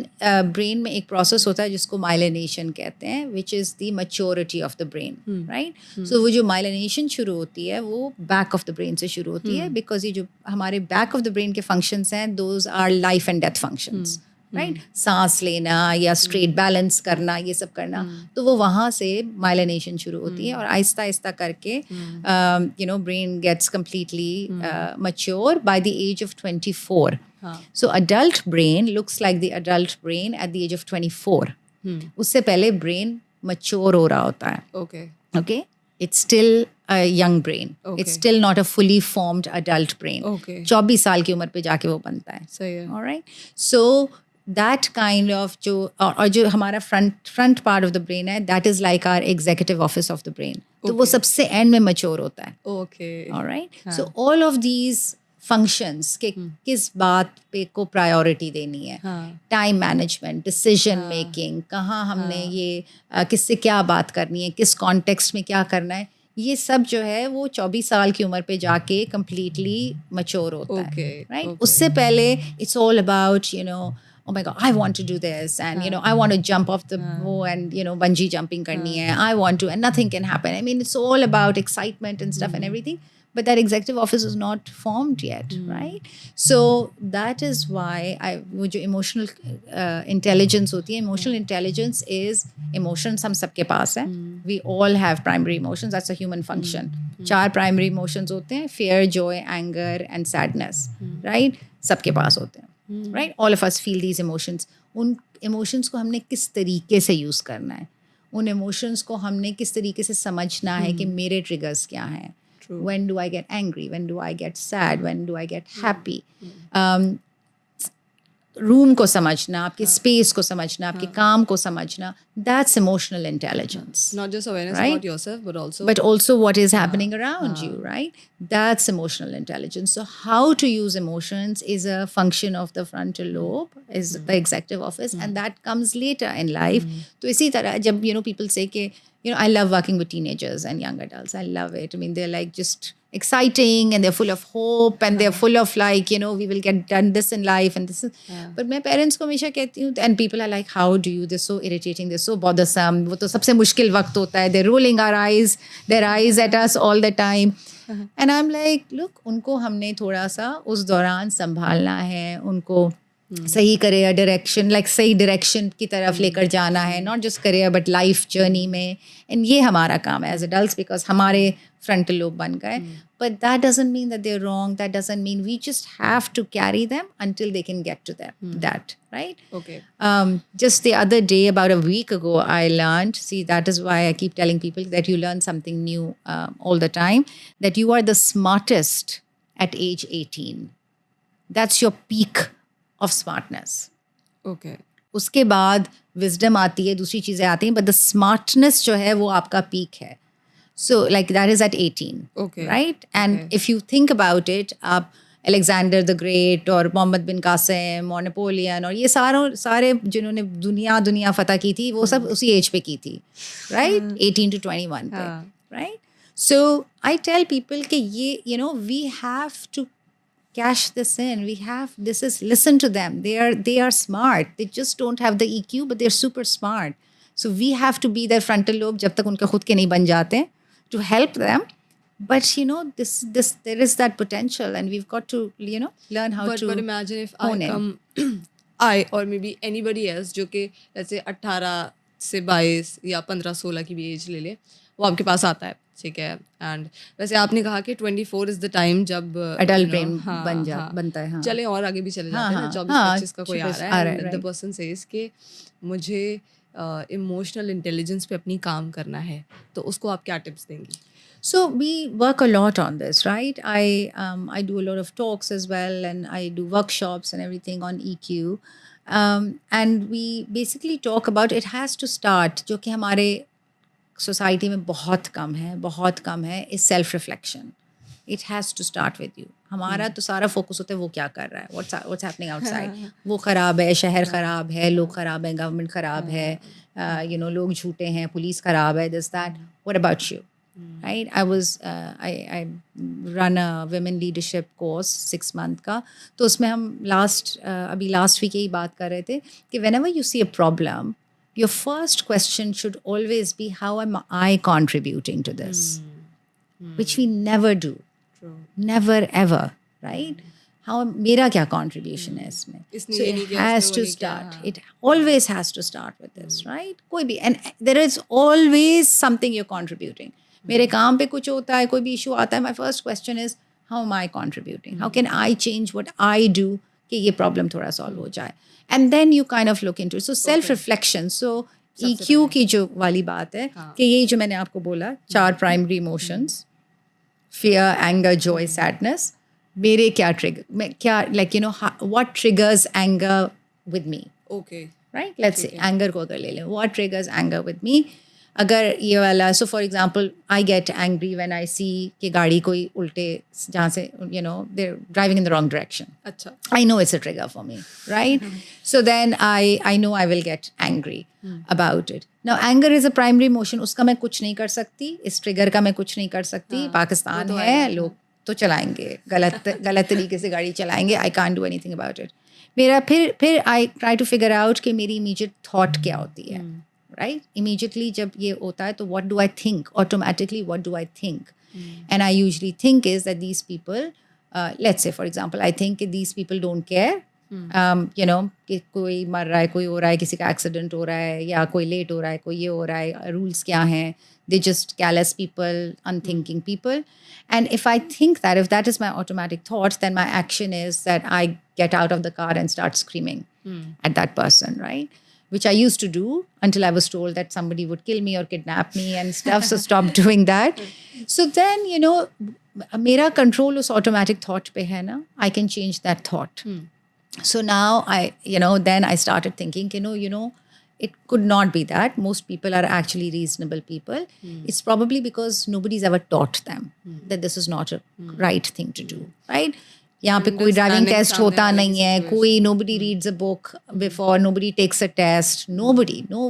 Speaker 2: brain में एक process होता है जिसको myelination कहते हैं, which is the maturity of the brain, right? So वो जो myelination शुरू होती है वो back of the brain से शुरू होती है, because ये जो हमारे back of the brain के functions हैं, those are life and death functions, right? सांस लेना या straight balance करना, ये सब करना, तो वो वहाँ से myelination शुरू होती है, और आहिस्ता आहिस्ता करके brain gets completely mature by the age of 24. So adult brain looks like the adult brain at the age of 24. उससे पहले brain mature हो रहा होता है. Okay? It's still a young brain. It's still not a fully formed adult brain. 24 साल की उम्र पे जाके वो बनता है.
Speaker 1: सही है.
Speaker 2: All right? So that kind of और जो हमारा front part of the brain है, that is like our executive office of the brain. तो वो सबसे end में mature होता है. All right? So all of these functions के किस बात पे को प्रायोरिटी देनी है, टाइम मैनेजमेंट, डिसीजन मेकिंग, कहाँ हमने ये किससे क्या बात करनी है, किस कॉन्टेक्स्ट में क्या करना है, ये सब जो है वो 24 साल की उम्र पे जाके कम्प्लीटली मैच्योर होता है, राइट? उससे पहले it's all about oh my God, I want to do this, and I want to jump off the and bungee jumping करनी है, I want to, and nothing can happen. I mean, it's all about excitement and stuff and everything. But that executive office is not formed yet, right? So that is why वो जो emotional intelligence होती है, emotional intelligence is emotions हम सबके पास है. We all have primary emotions. That's a human function. 4 primary emotions होते हैं: fear, joy, anger, and sadness, right? सबके पास होते हैं, right? All of us feel these emotions. उन emotions को हमने किस तरीके से use करना है, उन इमोशंस को हमने किस तरीके से समझना है कि मेरे ट्रिगर्स क्या हैं.
Speaker 1: True.
Speaker 2: When do I get angry? When do I get sad? When do I get happy? Room को समझना, आपके स्पेस को समझना, आपके काम को समझना, that's emotional intelligence.
Speaker 1: Not just awareness
Speaker 2: Right?
Speaker 1: about yourself, but also
Speaker 2: what is happening around you, right? That's emotional intelligence. So how to use emotions is a function of the frontal lobe, is the executive office, and that comes later in life. तो इसी तरह जब people say कि I love working with teenagers and young adults. I love it. I mean, they're like just exciting and they're full of hope and they're full of like, we will get done this in life and this is. But मैं parents को हमेशा कहती हूँ, and people are like, how do you? They're so irritating. They're so bothersome. वो तो सबसे मुश्किल वक्त होता है. They're rolling their eyes at us all the time. And I'm like, look, उनको हमने थोड़ा सा उस दौरान संभालना है, उनको सही करियर डायरेक्शन सही डायरेक्शन की तरफ लेकर जाना है, not just career but life journey में. एंड ये हमारा काम है एज एडल्ट्स बिकॉज हमारे फ्रंटल लोब बन गए. But that doesn't mean that they are wrong, that doesn't mean we just have to carry them until they can get to that, right?
Speaker 1: Okay.
Speaker 2: Just the other day, about a week ago, I learned, see, that is why I keep telling people that you learn something new all the time, that you are the smartest at age 18. That's your peak of smartness.
Speaker 1: Okay.
Speaker 2: उसके बाद wisdom आती है, दूसरी चीज़ें आती हैं, but the smartness जो है वो आपका peak है. So like that is at 18.
Speaker 1: Okay.
Speaker 2: Right? And if you think about it, आप Alexander the Great और मोहम्मद बिन कासिम और नेपोलियन और ये सारे जिन्होंने दुनिया फतह की थी वो सब उसी एज पे की थी. Right? 18 to 21 पे. Right? So I tell people कि ये we have to cash this in. Listen to them. They are smart. They just don't have the EQ, but they're super smart. So we have to be their frontal lobe जब तक उनके खुद के नहीं बन जाते, to help them. But there is that potential, and we've got to learn how to.
Speaker 1: But imagine if I or maybe anybody else जो कि जैसे 18 से 22 या 15-16 की भी एज ले ले, वो आपके पास आता है, ठीक है. एंड वैसे आपने कहा कि 24 इज द टाइम जब
Speaker 2: अडल्ट ब्रेन बनता है.
Speaker 1: चले और आगे भी चले जाते हैं ना, 24-25 का कोई आ रहा है, द पर्सन सेज कि मुझे इमोशनल इंटेलिजेंस पे अपनी काम करना है, तो उसको आप क्या टिप्स देंगी?
Speaker 2: So we work a lot on this, right? I do a lot of talks as well, and I do workshops and everything on EQ. And we basically talk about it has to start, जो कि हमारे society में बहुत कम है, is self reflection. It has to start with you. हमारा तो सारा focus होता है वो क्या कर रहा है, what's happening outside. वो ख़राब है, शहर ख़राब है, लोग ख़राब हैं, गवर्नमेंट ख़राब है, लोग झूठे हैं, पुलिस ख़राब है, this that. What about you? Right? I run a women leadership course 6 month का, तो उसमें हम अभी last week यही बात कर रहे थे कि whenever you see a problem, your first question should always be, how am I contributing to this? Which we never do.
Speaker 1: True.
Speaker 2: Never ever, right? मेरा क्या contribution है इसमें? So it has to start. It always has to start with this, right? कोई भी, and there is always something you're contributing. मेरे काम पे कुछ होता है, कोई भी issue आता है, my first question is, how am I contributing? How can I change what I do कि ये problem थोड़ा solve हो जाए? And then you kind of look into it. So self-reflection. So EQ की जो वाली बात है कि ये जो मैंने आपको बोला 4 primary emotions, fear, anger, joy, sadness. मेरे क्या trigger, what triggers anger with me?
Speaker 1: Okay.
Speaker 2: Right? Let's say anger को अगर ले लें. What triggers anger with me? अगर ये वाला, so for example, I get angry when I see कि गाड़ी कोई उल्टे जहाँ से they're driving in the wrong direction.
Speaker 1: अच्छा.
Speaker 2: I know it's a trigger for me, right? So then I know I will get angry about it. Now anger is a primary emotion. उसका मैं कुछ नहीं कर सकती, इस trigger का मैं कुछ नहीं कर सकती. पाकिस्तान है, लोग तो चलाएंगे गलत तरीके से गाड़ी चलाएंगे. I can't do anything about it. मेरा फिर I try to figure out कि मेरी immediate thought क्या होती है. Right? Immediately जब ये होता है तो what do I think? Automatically what do I think? And I usually think is that these people, let's say for example, I think that these people don't care. कि कोई मर रहा है, कोई हो रहा है, किसी का एक्सीडेंट हो रहा है, या कोई लेट हो रहा है, कोई ये हो रहा है, रूल्स क्या हैं. They just careless people, unthinking people. And if I think that, if that is my automatic thoughts, then my action is that I get out of the car and start screaming at that person, right? which I used to do until I was told that somebody would kill me or kidnap me and stuff. So stopped doing that. So then, you know, मेरा control उस automatic thought पे है ना, I can change that thought. So now then I started thinking, it could not be that. Most people are actually reasonable people. It's probably because nobody's ever taught them that this is not a right thing to do, right? यहाँ पे कोई driving test होता नहीं है, कोई nobody reads a book before, nobody takes a test, no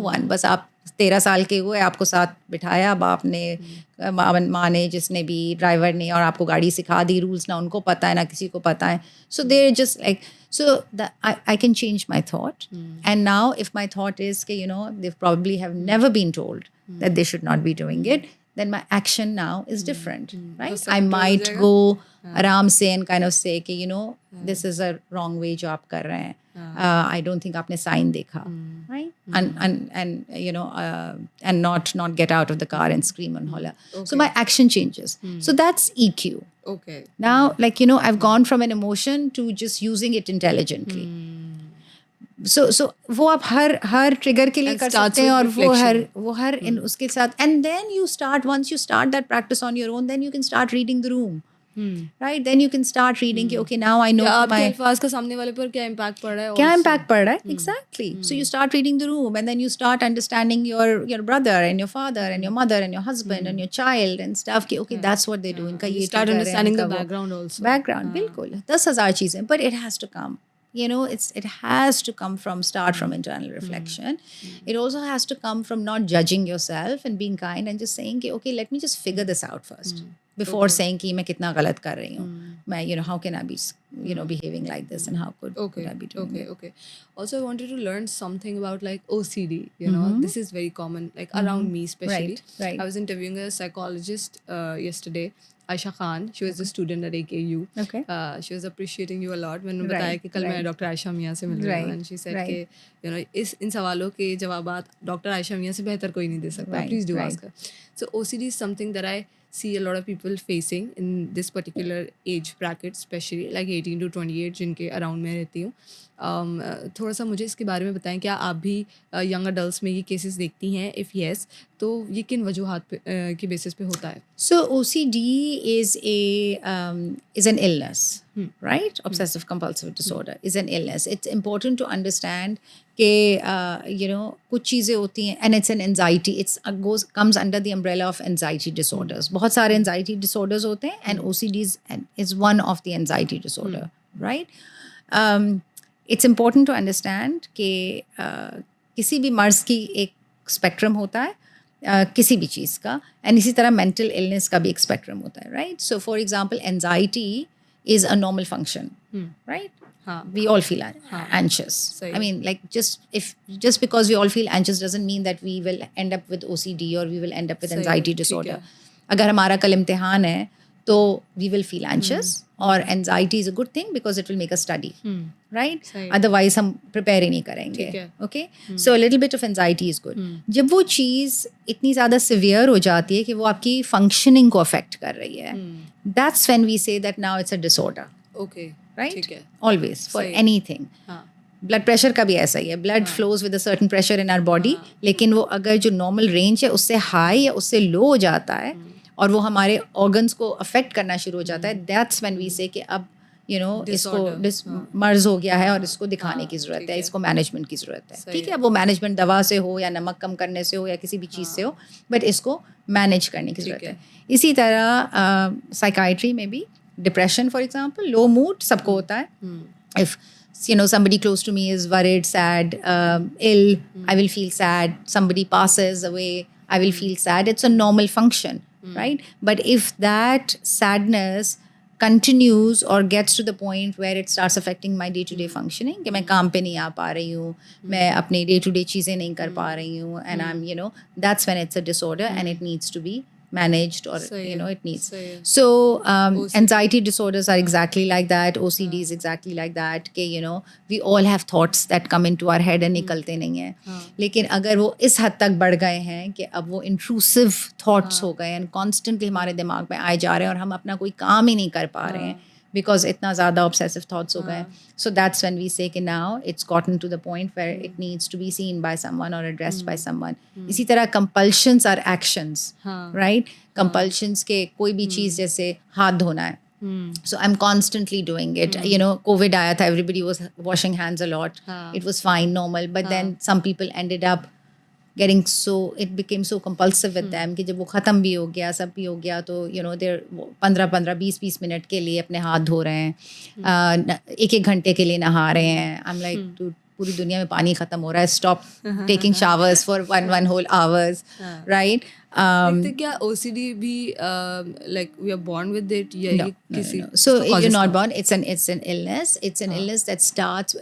Speaker 2: one. बस आप 13 साल के हुए, आपको साथ बिठाया बाप ने, माँ ने, जिसने भी, ड्राइवर ने, और आपको गाड़ी सिखा दी, रूल्स ना उनको पता है ना किसी को पता है. So they're just like, so that I can change my thought. And now if my thought is कि they probably have never been told that they should not be doing it, then my action now is different, right? I might go आराम से and kind of say कि this is a wrong way जो आप कर रहे हैं. I don't think आपने sign देखा, right? And not get out of the car and scream and holler. Okay. So my action changes. So that's EQ.
Speaker 1: Okay.
Speaker 2: Now, I've gone from an emotion to just using it intelligently. So वो आप हर trigger के लिए कर सकते हैं, और वो हर इन उसके साथ, and then once you start that practice on your own, then you can start reading the room. Right? Then you can start reading कि okay, now I know
Speaker 1: आपके अल्फाज का सामने वाले पर क्या impact पड़ रहा है,
Speaker 2: क्या impact पड़ रहा है, exactly. So you start reading the room, and then you start understanding your brother and your father and your mother and your husband and your child and stuff कि okay, that's what they do. इनका ये
Speaker 1: start understanding the background also.
Speaker 2: Background, बिल्कुल 10,000 चीजें, but it has to come. It has to come from internal reflection. It also has to come from not judging yourself and being kind and just saying कि okay, let me just figure this out first before saying कि मैं कितना गलत कर रही हूँ. मैं how can I be behaving like this, and how could I be doing it?
Speaker 1: Okay. Also, I wanted to learn something about like OCD. This is very common, like around me especially.
Speaker 2: Right.
Speaker 1: I was interviewing a psychologist yesterday. Ayesha Khan, she was a student at AKU.
Speaker 2: Okay.
Speaker 1: She was appreciating you a lot. मैंने बताया कि कल मैं doctor Ayesha मियां से मिल रही हूँ, and she said कि इन सवालों के जवाबात डॉक्टर आयशा मियां से बेहतर कोई नहीं दे सकता. Please do ask her. So OCD is something that I see a lot of people facing in this particular age bracket, especially like 18 to 28 जिनके अराउंड में रहती हूँ. थोड़ा सा मुझे इसके बारे में बताएं, क्या आप भी यंग अडल्ट्स में ये केसेस देखती हैं? इफ़ येस, तो ये किन वजूहात की बेसिस पे होता है?
Speaker 2: So OCD is an illness, right? Obsessive compulsive disorder is an illness. It's important to understand कि कुछ चीज़ें होती हैं, and it's an anxiety. Comes under the umbrella of anxiety disorders. बहुत सारे anxiety disorders होते हैं, and OCD is one of the anxiety disorder, right? It's important to understand कि किसी भी मर्ज़ की एक स्पेक्ट्रम होता है, किसी भी चीज़ का, एंड इसी तरह मेंटल इलनेस का भी एक स्पेक्ट्रम होता है, right? So for example anxiety is a normal function, right? We all feel anxious. I mean, like just because we all feel anxious doesn't mean that we will end up with OCD or we will end up with anxiety disorder. अगर हमारा कल इम्तिहान है तो we will feel anxious, और anxiety is a good thing because it will make us study, right? Otherwise हम prepare ही नहीं करेंगे. Okay? So a little bit of anxiety is good. जब वो चीज़ इतनी ज़्यादा severe हो जाती है कि वो आपकी functioning को affect कर रही है, that's when we say that now it's a disorder.
Speaker 1: Okay.
Speaker 2: Right? Always, for anything. Blood pressure का भी ऐसा ही है. Blood flows with a certain pressure in our body, लेकिन वो अगर जो नॉर्मल रेंज है उससे हाई या उससे लो हो जाता है और वो हमारे ऑर्गन्स को अफेक्ट करना शुरू हो जाता है, दैट्स व्हेन वी से कि अब इसको मर्ज हो गया है और इसको दिखाने की ज़रूरत है, इसको मैनेजमेंट की ज़रूरत है. ठीक है, अब वो मैनेजमेंट दवा से हो या नमक कम करने से हो या किसी भी चीज़ से हो, बट इसको मैनेज करने की ज़रूरत है. इसी तरह साइकाइट्री में भी depression, for example, low mood सबको होता है. If somebody close to me is worried, sad, ill, I will feel sad. Somebody passes away, I will feel sad. It's a normal function, right? But if that sadness continues or gets to the point where it starts affecting my day-to-day functioning, कि मैं काम पे नहीं आ पा रही हूँ, मैं अपने day-to-day चीज़ें नहीं कर पा रही हूँ, and I'm, that's when it's a disorder and it needs to be managed, or it needs. So anxiety disorders are exactly like that. OCD is exactly like that. कि we all have thoughts that come into our head and निकलते नहीं हैं. लेकिन अगर वो इस हद तक बढ़ गए हैं कि अब वो intrusive thoughts हो गए हैं, constantly हमारे दिमाग में आए जा रहे हैं और हम अपना कोई काम ही नहीं कर पा रहे हैं, because इतना ज़्यादा obsessive thoughts हो गए. So that's when we say कि now it's gotten to the point where it needs to be seen by someone or addressed by someone. इसी तरह compulsions are actions, right? Compulsions के कोई भी चीज़ जैसे हाथ धोना है. So I'm constantly doing it. You know, COVID आया था, everybody was washing hands a lot. It was fine, normal. But then some people ended up getting it became so compulsive with them कि जब वो ख़त्म भी हो गया, सब भी हो गया, तो you know they're 15-15, 20-20 मिनट के लिए अपने हाथ धो रहे हैं, 1-1 घंटे के लिए नहा रहे हैं. I'm like, dude, पूरी दुनिया में पानी ख़त्म हो रहा है. Stop taking showers for one whole hours, right?
Speaker 1: देखते क्या OCD भी like we are born with it या ये किसी
Speaker 2: So you're not born. It's an illness. It's an illness that starts.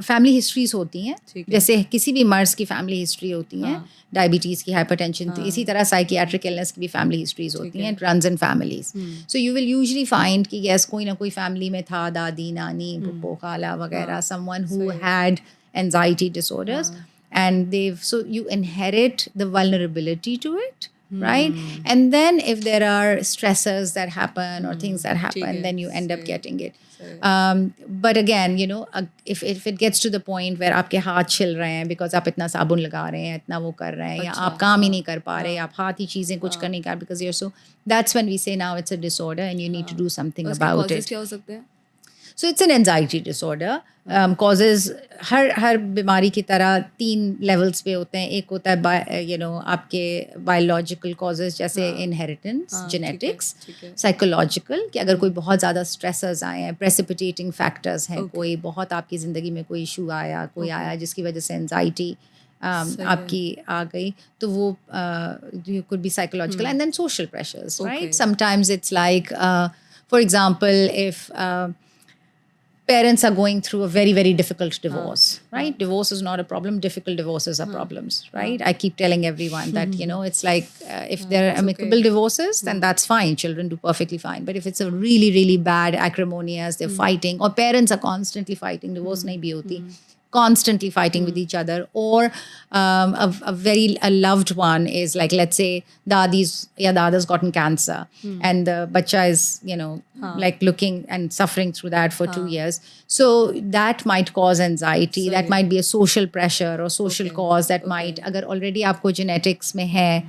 Speaker 2: Family histories होती हैं. जैसे किसी भी मर्ज की family history होती है. Diabetes की, hypertension की. इसी तरह psychiatric illness की भी family histories होती हैं. It runs in families. So you will usually find कि yes कोई ना कोई family में था, दादी, नानी, पुप्पो, खाला वगैरह, someone who had anxiety disorders, and so you inherit the vulnerability to it. Right? And then if there are stressors that happen or things that happen, then you end up getting it. But again, you know, if it gets to the point where आपके हाथ छिल रहे हैं because आप इतना साबुन लगा रहे हैं, इतना वो कर रहे हैं, या आप काम ही नहीं कर पा रहे, आप हाथ ही चीज़ें कुछ कर नहीं कर, because you're so, that's when we say now it's a disorder and you need to do something about it.
Speaker 1: क्या हो सकते हैं?
Speaker 2: So it's an anxiety disorder. Causes हर बीमारी की तरह 3 levels पे होते हैं. एक होता है you know आपके biological causes जैसे inheritance, genetics, psychological कि अगर कोई बहुत ज़्यादा stressors आए हैं, precipitating factors हैं, कोई बहुत आपकी ज़िंदगी में कोई issue आया, कोई आया जिसकी वजह से anxiety आपकी आ गई, तो वो you could be psychological. And then social pressures, right? Sometimes it's like for example if parents are going through a very, very difficult divorce, right? Divorce is not a problem. Difficult divorces are problems, right? I keep telling everyone that, you know, it's like if there are amicable divorces, then that's fine. Children do perfectly fine. But if it's a really, really bad acrimonious, they're fighting, or parents are constantly fighting, divorce nahi bhi hoti, constantly fighting with each other, or a loved one is like, let's say dada's gotten cancer and the bacha is, you know, like looking and suffering through that for 2 years. So that might cause anxiety. That might be a social pressure or social cause that might, agar already aapko genetics mein hai,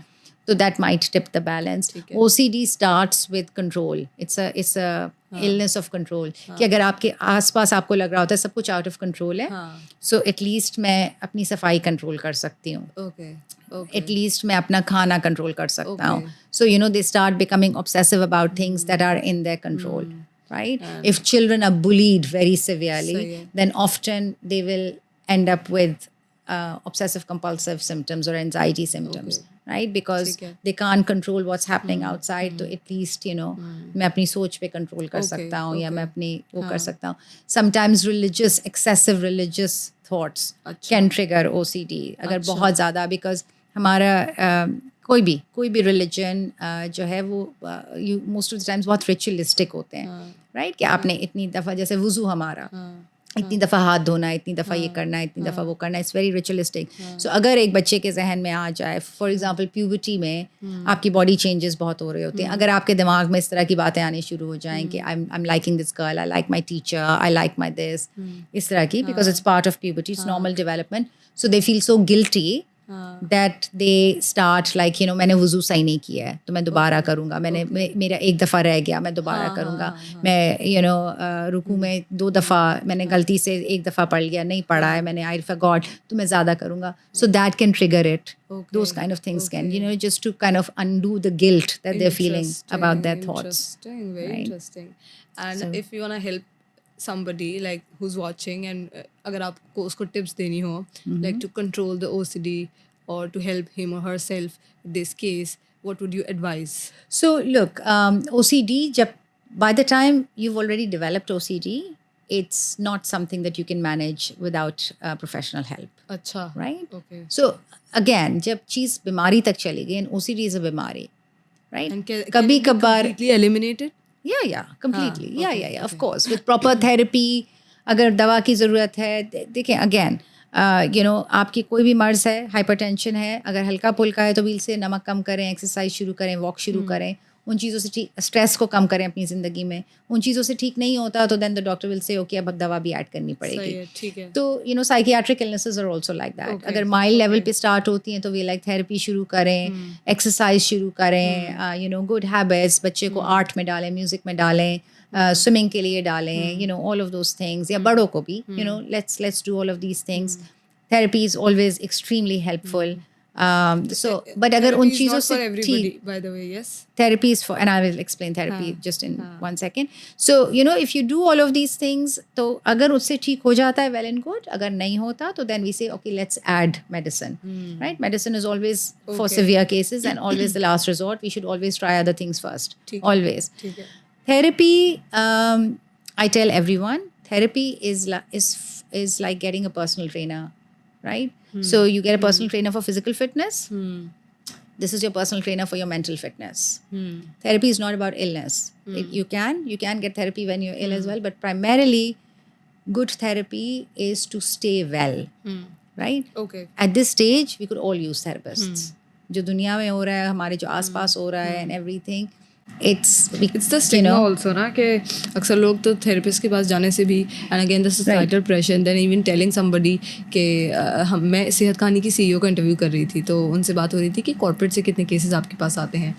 Speaker 2: so that might tip the balance. OCD starts with control. It's a illness of control. कि अगर आपके आसपास आपको लग रहा होता है सब कुछ out of control है, so at least मैं अपनी सफाई control कर सकती हूँ. At least मैं अपना खाना control कर सकता हूँ. So you know they start becoming obsessive about things that are in their control. Right? If children are bullied very severely, then often they will end up with obsessive compulsive symptoms or anxiety symptoms. Right? Because they can't control what's happening outside, तो at least, you know, मैं अपनी सोच पे control कर सकता हूँ या मैं अपनी वो कर सकता हूँ. Sometimes excessive religious thoughts can trigger OCD. अगर बहुत ज़्यादा, because हमारा कोई भी religion जो है वो most of the times बहुत ritualistic होते हैं. Right? कि आपने इतनी दफ़ा, जैसे वुज़ू हमारा, इतनी दफ़ा हाथ धोना है, इतनी दफ़ा ये करना है, इतनी दफ़ा वो करना है. It's very ritualistic. सो अगर एक बच्चे के जहन में आ जाए, फॉर एग्जांपल प्यूबर्टी में आपकी बॉडी चेंजेस बहुत हो रहे होते हैं, अगर आपके दिमाग में इस तरह की बातें आनी शुरू हो जाएं कि I am liking this girl, I like my teacher, I like my this, इस तरह की, because it's part of puberty, it's normal development. So they feel so guilty that they start like, you know, मैंने वुज़ू सही नहीं किया है तो मैं दोबारा करूँगा, मेरा एक दफ़ा रह गया मैं दोबारा करूँगा, मैं you know रुकू में 2 दफ़ा मैंने गलती से 1 दफ़ा पढ़ लिया, नहीं पढ़ा है मैंने, I forgot, तो मैं ज़्यादा करूँगा. So that can trigger it. Those kind of things can, you know, just to kind of undo the guilt that they're feeling about their thoughts.
Speaker 1: Very interesting. And if you want to help somebody like who's watching and अगर आपको उसको tips देनी हो like to control the OCD or to help him or herself in this case, what would you advise?
Speaker 2: So look, OCD, by the time you've already developed OCD, it's not something that you can manage without professional help.
Speaker 1: अच्छा.
Speaker 2: Right?
Speaker 1: Okay.
Speaker 2: So again, जब चीज़ बीमारी तक चली गई, and OCD is a बीमारी, right?
Speaker 1: And can
Speaker 2: कभी
Speaker 1: it be
Speaker 2: कभार
Speaker 1: completely eliminated?
Speaker 2: Yeah, completely. Yeah, of course. With proper therapy, अगर दवा की ज़रूरत है, देखें again, you know, आपकी कोई भी मर्ज़ है, हाइपरटेंशन है, अगर हल्का पुल्का है तो व्हील से नमक कम करें, एक्सरसाइज शुरू करें, वॉक शुरू करें, उन चीज़ों से ठीक, स्ट्रेस को कम करें अपनी ज़िंदगी में, उन चीज़ों से ठीक नहीं होता तो then the doctor will say okay अब दवा भी ऐड करनी पड़ेगी.
Speaker 1: ठीक है.
Speaker 2: तो you know psychiatric illnesses are also like that.
Speaker 1: Okay,
Speaker 2: अगर माइल्ड लेवल
Speaker 1: okay.
Speaker 2: पे स्टार्ट होती हैं तो वी लाइक थेरेपी शुरू करें, एक्सरसाइज शुरू करें, यू नो गुड हैबिट्स, बच्चे को आर्ट में डालें, म्यूजिक में डालें, स्विमिंग के लिए डालें, you know all of those things, या बड़ों को भी, you know let's do all of these things. Therapy is always extremely helpful. So but अगर उन चीज़ों से ठीक,
Speaker 1: by the way, yes.
Speaker 2: therapy is for, and I will explain therapy just in 1 second. So you know if you do all of these things, तो अगर उससे ठीक हो जाता है well and good, अगर नहीं होता तो then we say okay let's add medicine. Right, medicine is always for severe cases and always the last resort. We should always try other things first. Always. Therapy, I tell everyone, therapy is like getting a personal trainer, right? So you get a personal trainer for physical fitness. This is your personal trainer for your mental fitness. Therapy is not about illness. You can get therapy when you're ill as well, but primarily good therapy is to stay well. Right?
Speaker 1: Okay.
Speaker 2: At this stage we could all use therapists. जो दुनिया में हो रहा है, हमारे जो आसपास हो रहा है and everything, it's
Speaker 1: the stigma also ना कि अक्सर लोग तो थेरेपिस्ट के पास जाने से भी, and again the societal pressure and then even telling somebody कि मैं सेहत कहानी की CEO का इंटरव्यू कर रही थी तो उनसे बात हो रही थी कि कॉर्पोरेट से कितने केसेस आपके पास आते हैं.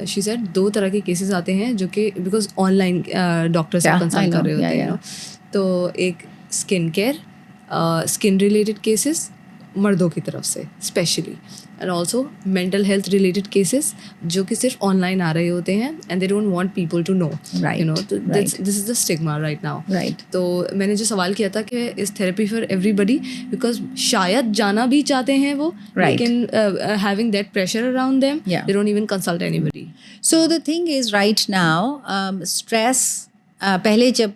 Speaker 1: शी सेड 2 तरह के केसेस आते हैं जो कि बिकॉज ऑनलाइन डॉक्टर से कंसल्ट कर रहे होते हैं. तो एक skin care, skin related cases मर्दों की तरफ से specially, and also mental health related cases जो कि सिर्फ ऑनलाइन आ रहे होते हैं and they don't want people to know, you know. This is the stigma right now. तो मैंने जो सवाल किया था कि is therapy for everybody, because शायद जाना भी चाहते हैं वो, लेकिन having that pressure around them they don't even consult anybody.
Speaker 2: So the thing is right now stress, पहले जब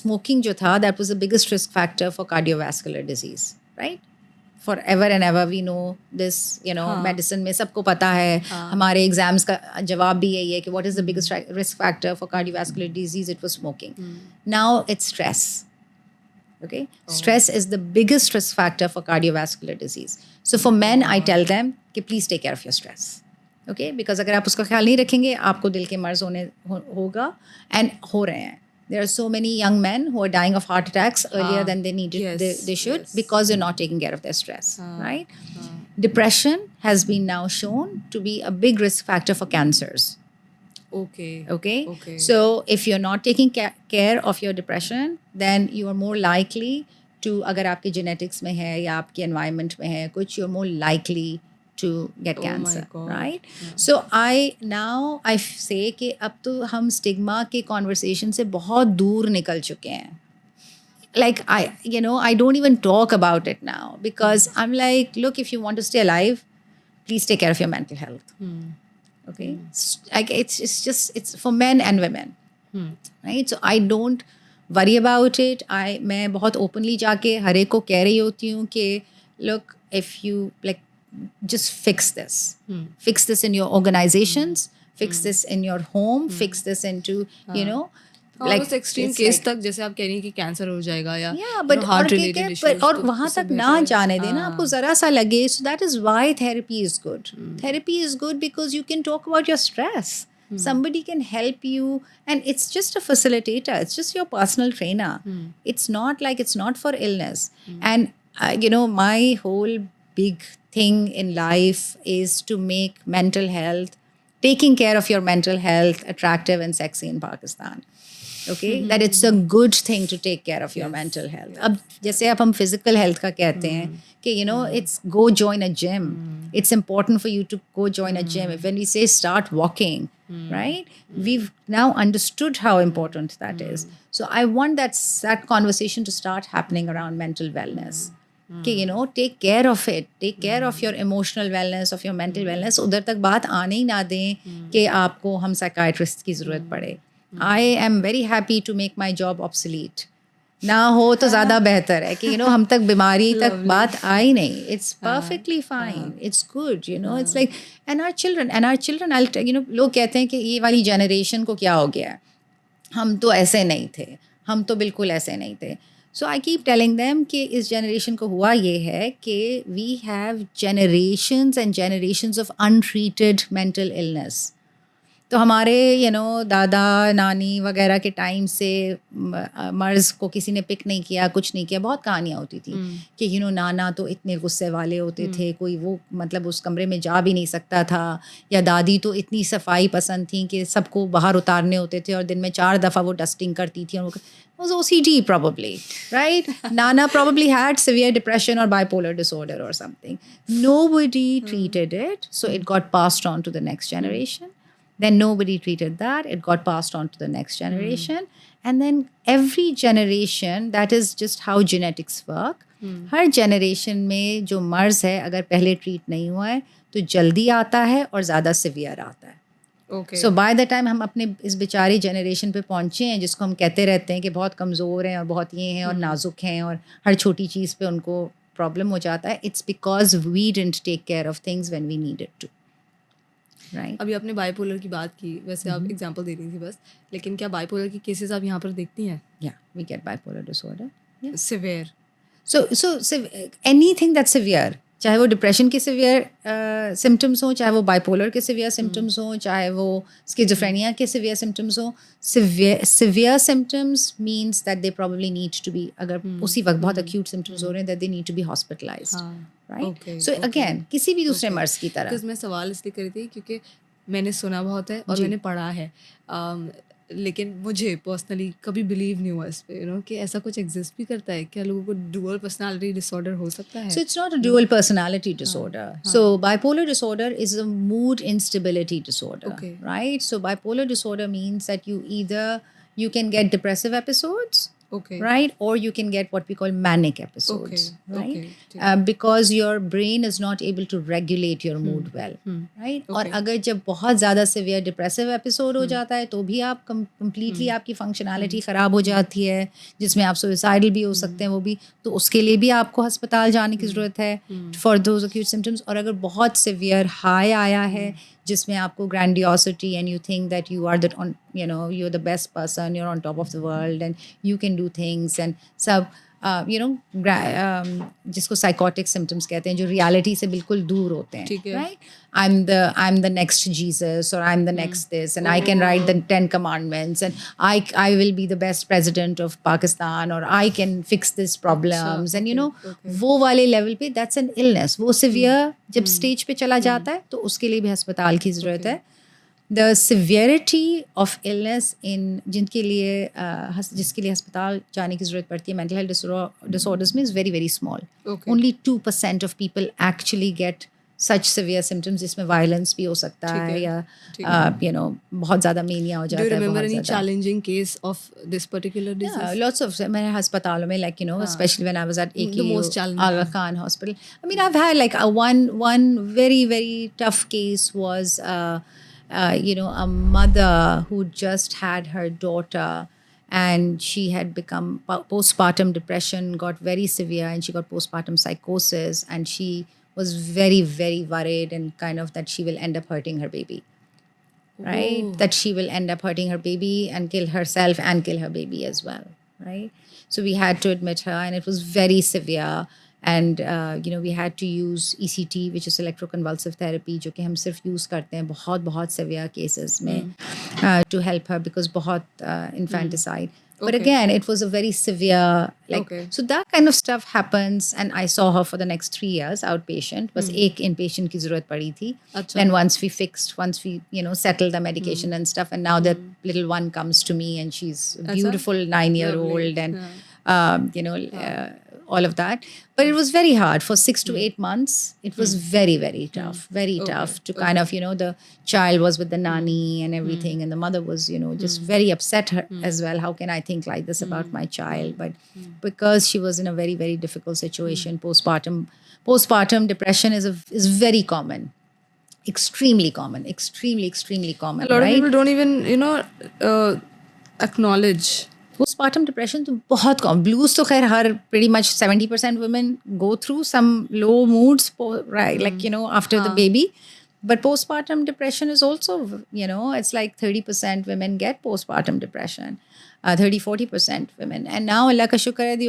Speaker 2: स्मोकिंग जो था that was the biggest risk factor for cardiovascular disease, right? Forever and ever we know this, you know, medicine में सबको पता है. हमारे exams का जवाब भी यही है कि what is the biggest risk factor for cardiovascular disease? It was smoking. Now it's stress. Okay, stress is the biggest risk factor for cardiovascular disease. So for men I tell them कि please take care of your stress. Okay, because अगर आप उसका ख्याल नहीं रखेंगे आपको दिल के मर्ज होगा, and हो रहे हैं. There are so many young men who are dying of heart attacks earlier than they needed. They should, because they're not taking care of their stress, right? Depression has been now shown to be a big risk factor for cancers. Okay. So if you're not taking care of your depression, then you are more likely to, अगर आपके genetics में है या आपके environment में है कुछ, you're more likely to get cancer, right? So I say कि अब तो हम stigma के conversation से बहुत दूर निकल चुके हैं. Like I don't even talk about it now because I'm like, look, if you want to stay alive, please take care of your mental health. Okay, like it's for men and women, right? So I don't worry about it. मैं बहुत openly जाके हर एक को कह रही होती हूँ कि look, if you like, just fix this in your organizations, fix this in your home, fix this into you know
Speaker 1: like उस एक्सट्रीम केस तक जैसे आप कह रही हैं कि कैंसर हो जाएगा या
Speaker 2: but हार्ट रिलेटेड इश्यूज, और वहाँ तक ना जाने देना, आपको ज़रा सा लगे. So that is why therapy is good. Therapy is good because you can talk about your stress. Somebody can help you and it's just a facilitator, it's just your personal trainer. It's not like, it's not for illness. And you know, my whole big thing in life is to make mental health, taking care of your mental health, attractive and sexy in Pakistan. Okay, that it's a good thing to take care of your mental health. अब जैसे अब हम physical health का कहते हैं कि you know, it's go join a gym. It's important for you to go join a gym. When we say start walking, right? We've now understood how important that is. So I want that conversation to start happening around mental wellness. कि you know, take care of it, take care of your emotional wellness, of your mental wellness. उधर तक बात आने ही ना दें कि आपको हम psychiatrist की ज़रूरत पड़े. I am very happy to make my job obsolete. ना हो तो ज़्यादा बेहतर है कि you know, हम तक बीमारी तक बात आई नहीं. It's perfectly fine. It's good, you know. It's like, and our children, I'll tell you know, लोग कहते हैं कि ये वाली generation को क्या हो गया है, हम तो ऐसे नहीं थे, हम तो बिल्कुल ऐसे नहीं थे. So I keep telling them कि इस generation को हुआ ये है कि we have generations and generations of untreated mental illness. तो हमारे दादा नानी वगैरह के टाइम से मर्ज़ को किसी ने पिक नहीं किया, कुछ नहीं किया, बहुत कहानियाँ होती थी कि नाना तो इतने गुस्से वाले होते थे, कोई वो मतलब उस कमरे में जा भी नहीं सकता था, या दादी तो इतनी सफाई पसंद थी कि सबको बाहर उतारने होते थे और दिन में 4 दफ़ा वो डस्टिंग करती थी, और was OCD probably, right? Nana probably had severe depression or bipolar disorder or something. Nobody treated it, so it got passed on to the next generation. Then nobody treated that, it got passed on to the next generation. And then every generation, that is just how genetics work. Her generation में जो मर्ज़ है अगर पहले treat नहीं हुआ है तो जल्दी आता है और ज़्यादा severe आता है.
Speaker 1: Okay.
Speaker 2: So by the time हम अपने इस बेचारी जनरेशन पे पहुँचे हैं जिसको हम कहते रहते हैं कि बहुत कमज़ोर हैं और बहुत ये हैं और नाजुक हैं और हर छोटी चीज़ पे उनको प्रॉब्लम हो जाता है. It's because we didn't take care of things when we needed to. Right.
Speaker 1: अभी आपने बाइपोलर की बात की, वैसे आप एग्जांपल दे रही थी बस, लेकिन क्या बाइपोलर की केसेस आप यहाँ पर देखती हैं?
Speaker 2: या we get bipolar disorder.
Speaker 1: Severe.
Speaker 2: So anything that's severe, चाहे वो डिप्रेशन के सिवियर सिम्टम्स हों, चाहे वो बाइपोलर के सिवियर सिम्टम्स हों, चाहे वो स्किज़ोफ्रेनिया के सिवियर सिम्टम्स हों. Severe symptoms means that they probably need to be, अगर उसी वक्त बहुत एक्यूट सिम्टम्स हो रहे हैं, that they need to be hospitalized. Right. So again किसी भी दूसरे मर्ज़ की तरह.
Speaker 1: मैं सवाल इसलिए करी थी क्योंकि मैंने सुना बहुत है और मैंने पढ़ा है, लेकिन मुझे पर्सनली कभी बिलीव नहीं हुआ इस पे कि ऐसा कुछ एग्जिस्ट भी करता है. क्या लोगों को डुअल पर्सनालिटी डिसऑर्डर हो सकता है?
Speaker 2: So it's not a dual personality disorder. So bipolar disorder is a mood instability disorder.
Speaker 1: Okay.
Speaker 2: Right? So bipolar disorder means that you can get depressive episodes.
Speaker 1: Okay.
Speaker 2: Right? Or you can get what we call manic episodes.
Speaker 1: Okay.
Speaker 2: Right?
Speaker 1: Okay.
Speaker 2: Because your brain is not able to regulate your mood well. Right? और अगर जब बहुत ज़्यादा severe depressive episode हो जाता है तो भी आप completely आपकी functionality ख़राब हो जाती है, जिसमें आप suicidal भी हो सकते हैं, वो भी, तो उसके लिए भी आपको अस्पताल जाने की ज़रूरत है for those acute symptoms. और अगर बहुत severe high आया है जिसमें आपको grandiosity and you think that you are you're the best person, you're on top of the world and you can do things and सब जिसको psychotic symptoms कहते हैं, जो reality से बिल्कुल दूर होते हैं. Right? I'm the next Jesus, or I'm the next this, and I can write the 10 commandments, and I will be the best president of Pakistan, or I can fix these problems. And वो वाले level पे that's an illness. वो severe जब stage पे चला जाता है तो उसके लिए भी अस्पताल की ज़रूरत है. The severity of illness जिसके लिए अस्पताल जाने की ज़रूरत पड़ती है mental health disorders में is very very small.
Speaker 1: Okay.
Speaker 2: Only 2% of people actually get such severe symptoms जिसमें violence भी हो सकता है या बहुत ज़्यादा mania हो जाता है.
Speaker 1: Do you remember any challenging case of this particular disease?
Speaker 2: Yeah, lots of मैंने अस्पतालों में especially when I was at AKU,
Speaker 1: the most challenging
Speaker 2: Aga Khan Hospital. I mean, I've had like one very very tough case was a mother who just had her daughter and she had become postpartum depression, got very severe, and she got postpartum psychosis, and she was very very worried and kind of that she will end up hurting her baby. Right?
Speaker 1: Oh.
Speaker 2: That she will end up hurting her baby and kill herself and kill her baby as well. Right? So we had to admit her, and it was very severe. And we had to use ECT, which is electroconvulsive therapy, जो कि हम सिर्फ use करते हैं बहुत severe cases में to help her because बहुत infanticide. But again, it was a very severe, so that kind of stuff happens. And I saw her for the next 3 years, outpatient. बस एक inpatient की ज़रूरत पड़ी थी. Then once we settled the medication and stuff, and now that little one comes to me, and she's a beautiful 9-year-old, and all of that. But it was very hard for 6 to 8 months. It was very, very tough, very tough to kind of, the child was with the nanny and everything. And the mother was, just very upset as well. How can I think like this about my child? But because she was in a very, very difficult situation, postpartum depression is very common. Extremely common. Extremely common.
Speaker 1: A lot of people don't even, acknowledge.
Speaker 2: Postpartum depression तो बहुत common. Blues तो खैर हर pretty much 70% women go through some low moods, right? Like, after the baby. But postpartum depression is also, it's like 30% women get postpartum depression. 30-40% women. And now Allah ka shukar hai, the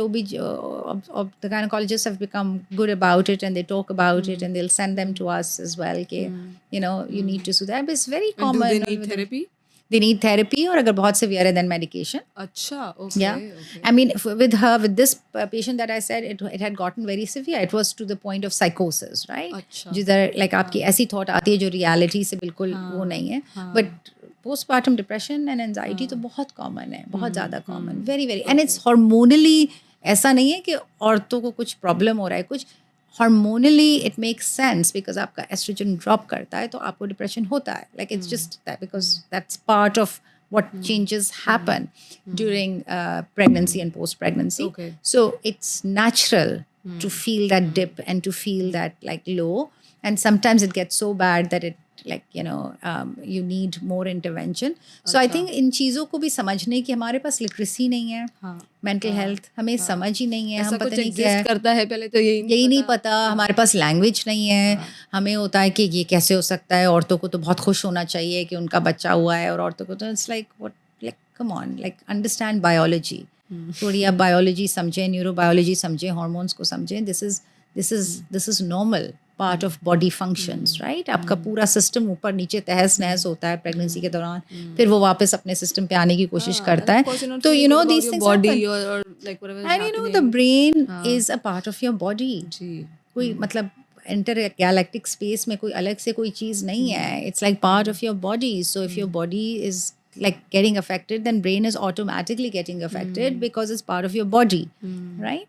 Speaker 2: the gynecologists have become good about it, and they talk about it, and they'll send them to us as well कि you need to do that. But it's very
Speaker 1: And
Speaker 2: common.
Speaker 1: do they need therapy?
Speaker 2: They need therapy, और अगर बहुत severe है then medication.
Speaker 1: अच्छा, okay.
Speaker 2: Yeah.
Speaker 1: Okay.
Speaker 2: I mean, with this patient that I said, it had gotten very severe. It was to the point of psychosis, right?
Speaker 1: अच्छा.
Speaker 2: जिधर like आपकी ऐसी thought आती है जो reality से बिल्कुल वो नहीं है. But postpartum depression and anxiety तो बहुत common है, बहुत ज़्यादा common, very very. And it's hormonally, ऐसा नहीं है कि औरतों को कुछ problem हो रहा है, कुछ hormonally it makes sense because आपका estrogen drop करता है तो आपको depression होता है. Like it's just that because that's part of what changes happen during pregnancy and post-pregnancy.
Speaker 1: Okay.
Speaker 2: So it's natural to feel that dip and to feel that like low. And sometimes it gets so bad that it like, you need more intervention. So I think इन चीज़ों को भी समझने की हमारे पास literacy नहीं है, mental health हमें समझ ही नहीं है, हम पता नहीं क्या है,
Speaker 1: करता है पहले तो यही
Speaker 2: नहीं पता, हमारे पास language नहीं है, हमें होता है कि ये कैसे हो सकता है, औरतों को तो बहुत खुश होना चाहिए कि उनका बच्चा हुआ है और औरतों को तो it's like what, like come on, like understand biology, थोड़ी आप biology समझें, neurobiology समझें, hormones को समझें, this is normal part of body functions, right? आपका पूरा सिस्टम ऊपर नीचे तहस नहस होता है प्रेगनेंसी के दौरान, फिर वो वापस अपने सिस्टम पे आने की कोशिश करता है. तो these things
Speaker 1: body
Speaker 2: happen.
Speaker 1: or like whatever is
Speaker 2: And
Speaker 1: happening.
Speaker 2: the brain is a part of your body.
Speaker 1: जी.
Speaker 2: कोई मतलब intergalactic space में कोई अलग से कोई चीज़ नहीं है. It's like part of your body. So if your body is like getting affected, then brain is automatically getting affected because it's part of your body, right?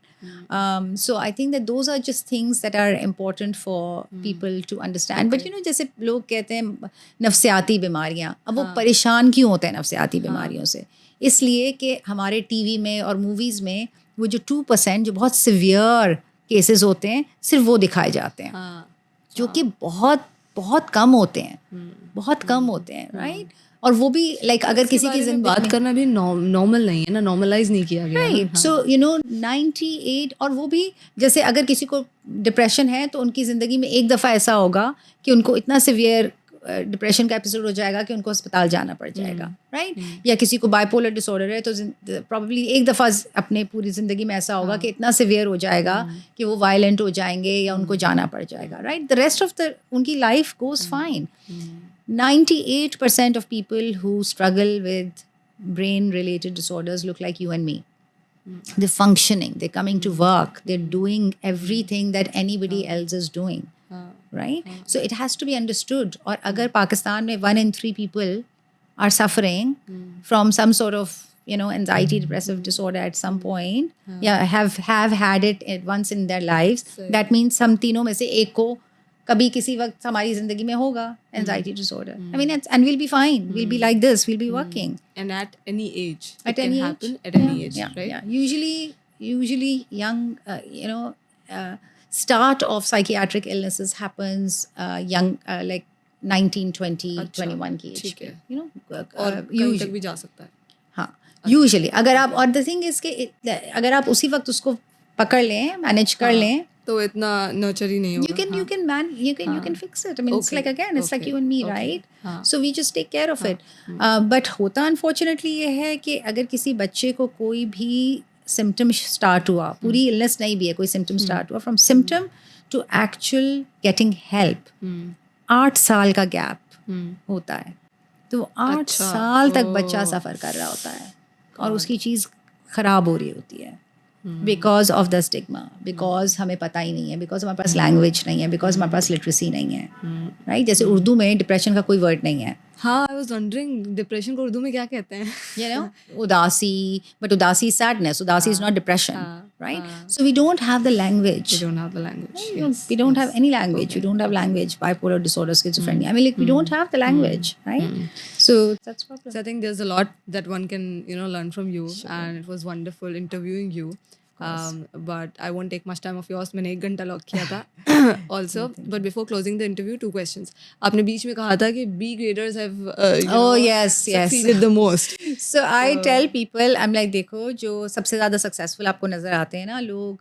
Speaker 2: So I think that those are just things that are important for people to understand. But जैसे लोग कहते हैं नफ्सियाती बीमारियाँ, अब वो परेशान क्यों होते हैं नफ्सियाती बीमारियों से? इसलिए कि हमारे टीवी में और मूवीज़ में वो जो 2% जो बहुत सिवियर केसेस होते हैं सिर्फ वो दिखाए जाते हैं, जो कि बहुत बहुत कम होते हैं, बहुत कम होते हैं, राइट? और वो भी लाइक अगर किसी की जिंदगी
Speaker 1: बात करना भी नॉर्मल नहीं है ना, नॉर्मलाइज नहीं किया गया,
Speaker 2: राइट? सो 98, और वो भी जैसे अगर किसी को डिप्रेशन है तो उनकी ज़िंदगी में एक दफ़ा ऐसा होगा कि उनको इतना सिवियर डिप्रेशन का एपिसोड हो जाएगा कि उनको अस्पताल जाना पड़ जाएगा, राइट? या किसी को बाइपोलर डिसऑर्डर है तो प्रॉब्ली एक दफ़ा अपने पूरी ज़िंदगी में ऐसा होगा कि इतना सिवियर हो जाएगा कि वो वायलेंट हो जाएंगे या उनको जाना पड़ जाएगा, right? The rest of the उनकी life goes fine. 98% of people who struggle with brain-related disorders look like you and me. They're functioning, they're coming to work, they're doing everything that anybody else is doing, right? So it has to be understood. और अगर पाकिस्तान में 1 in 3 people are suffering from some sort of anxiety depressive disorder at some point, have had it once in their lives, that means हम तीनों में से एक को कभी किसी वक्त हमारी जिंदगी में होगा anxiety disorder. I mean, and we'll be fine. We'll be like this. We'll be working.
Speaker 1: And at any age.
Speaker 2: At any age.
Speaker 1: Happen at any age, right?
Speaker 2: Yeah. Usually young, start of psychiatric illnesses happens young, like 19, 20, 21 की age पे.
Speaker 1: और कहीं तक भी जा सकता है.
Speaker 2: हाँ. Usually, अगर आप और the thing is कि अगर आप उसी वक्त उसको पकड़ लें, manage कर लें,
Speaker 1: तो इतना nurture ही नहीं होगा.
Speaker 2: You can fix it. I mean, it's like again, it's like you and me, right? So we just take care of it. But होता unfortunately ये है कि अगर किसी बच्चे को कोई भी symptom start हुआ, पूरी illness नहीं भी है, कोई symptom start हुआ, from symptom to actual getting help, 8 साल का gap होता है. तो 8 साल तक बच्चा सफ़र कर रहा होता है और उसकी चीज़ ख़राब हो रही होती है. Because of the stigma, because हमें पता ही नहीं है, because हमारे पास language नहीं है, because हमारे पास literacy नहीं है, right? जैसे उर्दू में डिप्रेशन का कोई वर्ड नहीं है.
Speaker 1: हाँ, I was wondering डिप्रेशन को उर्दू में क्या कहते हैं?
Speaker 2: उदासी, but उदासी is sadness. उदासी is not depression, right? So we don't have the language.
Speaker 1: We don't have the language.
Speaker 2: We don't have any language. We don't have language. Bipolar disorder, schizophrenia. I mean, like we don't have the language, right? So that's problem.
Speaker 1: So I think there's a lot that one can learn from you, and it was wonderful interviewing you. But I won't take much time of yours. मैंने 1 घंटा lock किया था also. But before closing the interview, 2 questions. आपने बीच में कहा था कि B graders have succeeded the most.
Speaker 2: So I tell people, I'm like, देखो जो सबसे ज़्यादा successful आपको नज़र आते हैं ना लोग,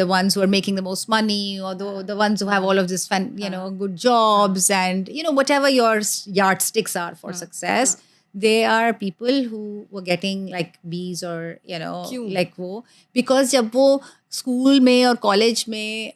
Speaker 2: the ones who are making the most money, or the ones who have all of this good jobs and whatever your yardsticks are for success, they are people who were getting like B's or
Speaker 1: क्यों?
Speaker 2: like वो because जब वो school में और college में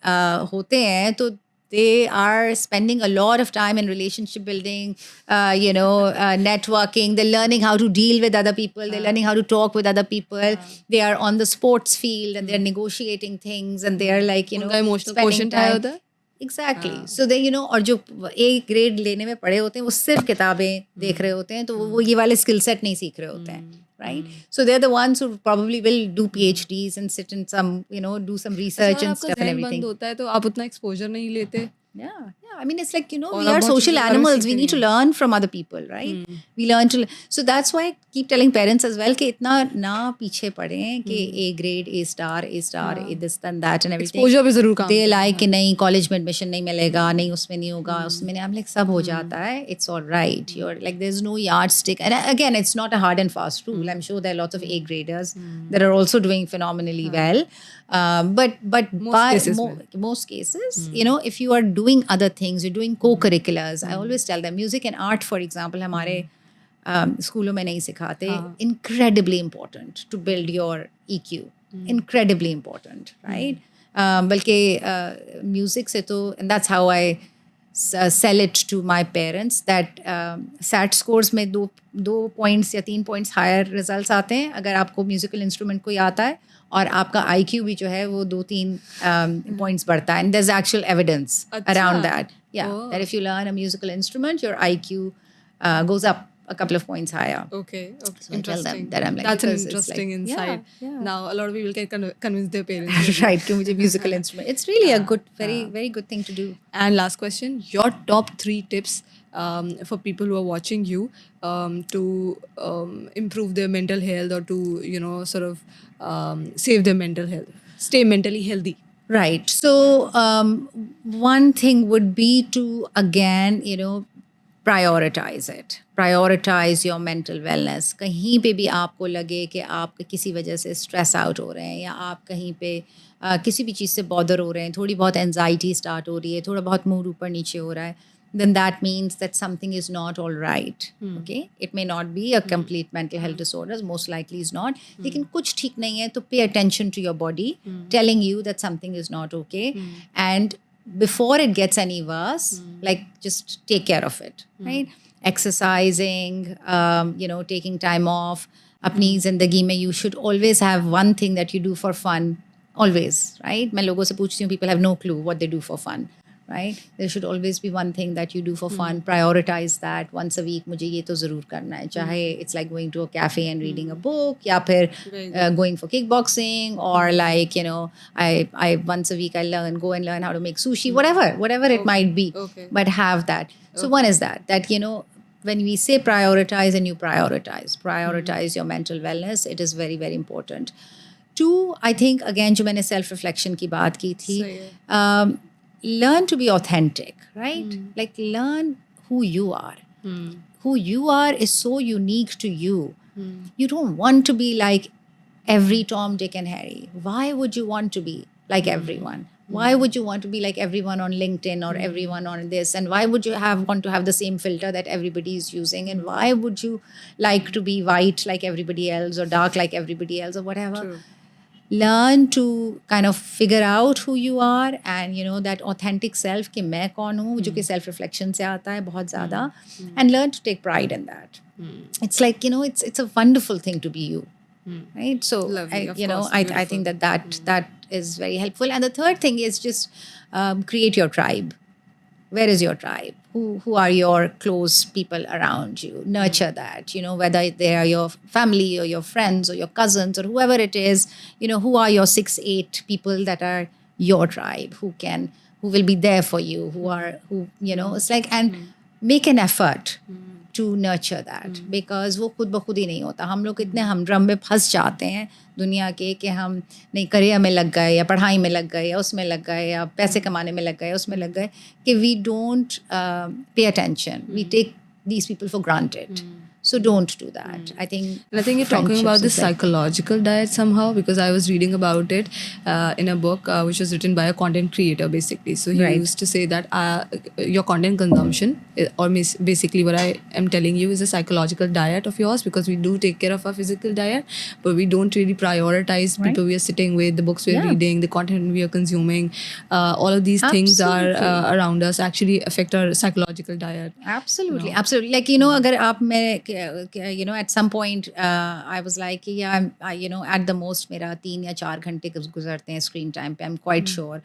Speaker 2: होते हैं तो they are spending a lot of time in relationship building, networking. They're learning how to deal with other people. They're learning how to talk with other people. They are on the sports field and they're negotiating things and they are like,
Speaker 1: उनका emotional
Speaker 2: spending
Speaker 1: quotient high
Speaker 2: time.
Speaker 1: होता है.
Speaker 2: Exactly. So they, और जो A grade लेने में पढ़े होते हैं वो सिर्फ किताबें देख रहे होते हैं तो वो ये वाले skill set नहीं सीख रहे होते हैं. Right? So they're the ones who probably will do PhDs and sit in some, do some research and stuff and everything.
Speaker 1: बंद होता है तो आप उतना exposure नहीं लेते.
Speaker 2: Yeah. I mean, it's like,
Speaker 1: और
Speaker 2: we
Speaker 1: आप
Speaker 2: are
Speaker 1: बहुत
Speaker 2: social
Speaker 1: चीज़ें और भी
Speaker 2: animals. We
Speaker 1: सीखते
Speaker 2: need to learn from other people, right? We learn to. So that's why I keep telling parents as well कि इतना ना पीछे पड़ें कि A grade, A star, A this and that and everything.
Speaker 1: Exposure पे ज़रूर काम
Speaker 2: They
Speaker 1: करें.
Speaker 2: like कि नहीं college में admission नहीं मिलेगा, नहीं उसमें नहीं होगा, उसमें नहीं. I'm like सब हो जाता है. It's all right. You're like there's no yardstick. And again, it's not a hard and fast rule. I'm sure there are lots of A graders that are also doing phenomenally well. But most cases, if you are doing other things, you're doing co-curriculars. I always tell them music and art, for example, हमारे स्कूलों में नहीं सिखाते. Incredibly important to build your EQ. Incredibly important, right? बल्कि music से तो, and that's how I sell it to my parents that SAT scores में दो points या 3 points higher results आते हैं अगर आपको musical instrument कोई आता है और आपका IQ भी जो है वो 2-3 points बढ़ता है. And there's actual evidence around that. Yeah, that if you learn a musical instrument, your IQ goes up a couple of points higher.
Speaker 1: Okay.
Speaker 2: So I tell
Speaker 1: Interesting.
Speaker 2: them that I'm like,
Speaker 1: that's an
Speaker 2: because it's
Speaker 1: interesting
Speaker 2: like,
Speaker 1: insight.
Speaker 2: Yeah.
Speaker 1: Now a lot of people can convince their parents.
Speaker 2: Right, कि मुझे musical instrument. It's really a good, very good thing to do.
Speaker 1: And last question, your top 3 tips for people who are watching you to improve their mental health or to sort of save their mental health, stay mentally healthy.
Speaker 2: Right. So one thing would be to again, prioritize it. Prioritize your mental wellness. कहीं पे भी आपको लगे कि आप किसी वजह से stress out हो रहे हैं या आप कहीं पे किसी भी चीज़ से bother हो रहे हैं, थोड़ी बहुत anxiety start हो रही है, थोड़ा बहुत mood ऊपर नीचे हो रहा है, then that means that something is not all right. Okay? It may not be a complete mental health disorder, most likely is not. लेकिन कुछ ठीक नहीं है तो pay attention to your body telling you that something is not okay. And before it gets any worse, like just take care of it, right? Exercising, taking time off. अपनी ज़िंदगी में you should always have one thing that you do for fun, always, right? मैं लोगों से पूछती हूँ, people have no clue what they do for fun, right? There should always be one thing that you do for fun. Prioritize that. Once a week मुझे ये तो ज़रूर करना है, चाहे it's like going to a cafe and reading a book या फिर going for kickboxing or like I once a week I go and learn how to make sushi, whatever it might be, but have that. So one is that when we say prioritize and you prioritize your mental wellness, it is very, very important. 2, I think again जो मैंने self reflection की बात की थी, learn to be authentic, right? Like learn who you are. Who you are is so unique to you. You don't want to be like every Tom, Dick and Harry. Why would you want to be like everyone? Why would you want to be like everyone on LinkedIn or everyone on this? And why would you want to have the same filter that everybody is using? And why would you like to be white like everybody else or dark like everybody else or whatever?
Speaker 1: True.
Speaker 2: Learn to kind of figure out who you are and that authentic self कि मैं कौन हूँ जो कि self reflection से आता है बहुत ज़्यादा, and learn to take pride in that. It's like it's a wonderful thing to be you, right? So
Speaker 1: Lovely,
Speaker 2: I think that is very helpful. And the third thing is just create your tribe. Where is your tribe? Who are your close people around you? Nurture that, whether they are your family or your friends or your cousins or whoever it is, who are your 6-8 people that are your tribe, who will be there for you, it's like, and make an effort to nurture that, because वो खुद ब खुद ही नहीं होता. हम लोग इतने हमड्रम में फंस जाते हैं दुनिया के कि हम नहीं करियर में लग गए या पढ़ाई में लग गए या उसमें लग गए या पैसे कमाने में लग गए उसमें लग गए कि we don't pay attention. We take these people for granted. So don't do that. I think
Speaker 1: And I think you're talking about
Speaker 2: friendships
Speaker 1: this
Speaker 2: is like-
Speaker 1: psychological diet somehow, because I was reading about it in a book which was written by a content creator, basically. So he
Speaker 2: Right.
Speaker 1: used to say that your content consumption, basically what I am telling you, is a psychological diet of yours, because we do take care of our physical diet, but we don't really prioritize
Speaker 2: Right.
Speaker 1: people we are sitting with, the books we're
Speaker 2: Yeah.
Speaker 1: reading, the content we are consuming. All of these things are
Speaker 2: Absolutely.
Speaker 1: around us actually affect our psychological diet.
Speaker 2: Absolutely, absolutely. Like, अगर आप मैं at some point I was like, yeah, at the most मेरा 3 या 4 घंटे गुजरते हैं screen time पे, I'm quite sure.